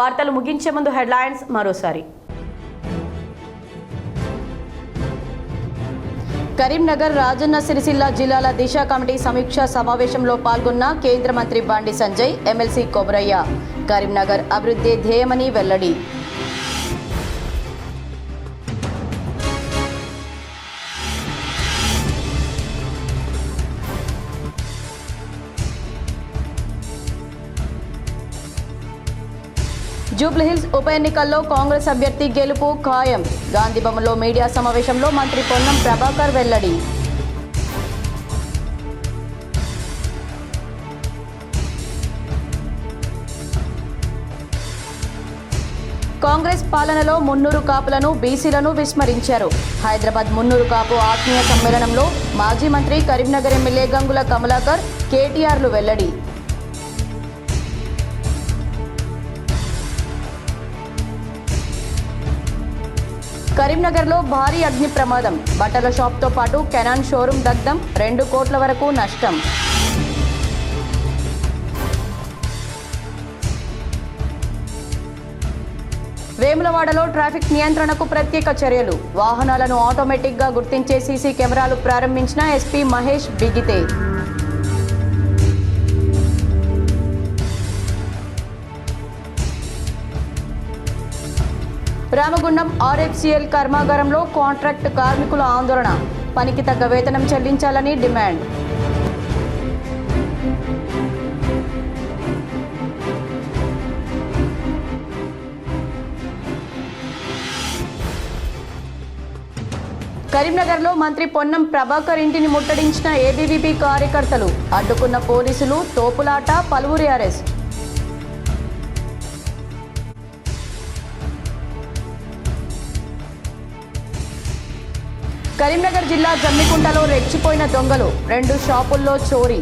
వార్తలు ముగించే ముందు హెడ్లైన్స్ మరోసారి. కరీంనగర్ రాజన్న సిరిసిల్ల జిల్లాల దిశ కమిటీ సమీక్ష సమావేశంలో పాల్గొన్న కేంద్ర మంత్రి బండి సంజయ్, ఎమ్మెల్సీ కొమరయ్య. కరీంనగర్ అభివృద్ధి ధ్యేయమని వెల్లడి. జూబ్లీహిల్స్ ఉప ఎన్నికల్లో కాంగ్రెస్ అభ్యర్థి గెలుపు ఖాయం. గాంధీభవన్లో మీడియా సమావేశంలో మంత్రి పొన్నం ప్రభాకర్ వెల్లడి. కాంగ్రెస్ పాలనలో మున్నూరు కాపులను, బీసీలను విస్మరించారు. హైదరాబాద్ మున్నూరు కాపు ఆత్మీయ సమ్మేళనంలో మాజీ మంత్రి, కరీంనగర్ ఎమ్మెల్యే గంగుల కమలాకర్, కేటీఆర్లు వెల్లడి. కరీంనగర్లో భారీ అగ్ని ప్రమాదం. బట్టల షాప్తో పాటు కెనాన్ షోరూం దగ్ధం. 2 కోట్ల వరకు నష్టం. వేములవాడలో ట్రాఫిక్ నియంత్రణకు ప్రత్యేక చర్యలు. వాహనాలను ఆటోమేటిక్గా గుర్తించే సీసీ కెమెరాలు ప్రారంభించిన ఎస్పీ మహేష్ బిగితే. రామగుండం ఆర్ఎఫ్సిఎల్ కర్మాగారంలో కాంట్రాక్ట్ కార్మికుల ఆందోళన. పనికి తగ్గ వేతనం చెల్లించాలని డిమాండ్. కరీంనగర్లో మంత్రి పొన్నం ప్రభాకర్ ఇంటిని ముట్టడించిన ఏబీవీపీ కార్యకర్తలు. అడ్డుకున్న పోలీసులు, తోపులాట, పలువురి అరెస్ట్. కరీంనగర్ జిల్లా జమ్మికుంటలో రెచ్చిపోయిన దొంగలు. 2 షాపుల్లో చోరీ.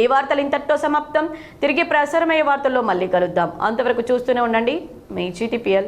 ఈ వార్తలు ఇంతటితో సమాప్తం. తిరిగి ప్రసారమయ్యే వార్తల్లో మళ్ళీ కలుద్దాం. అంతవరకు చూస్తూనే ఉండండి మీ GTPL.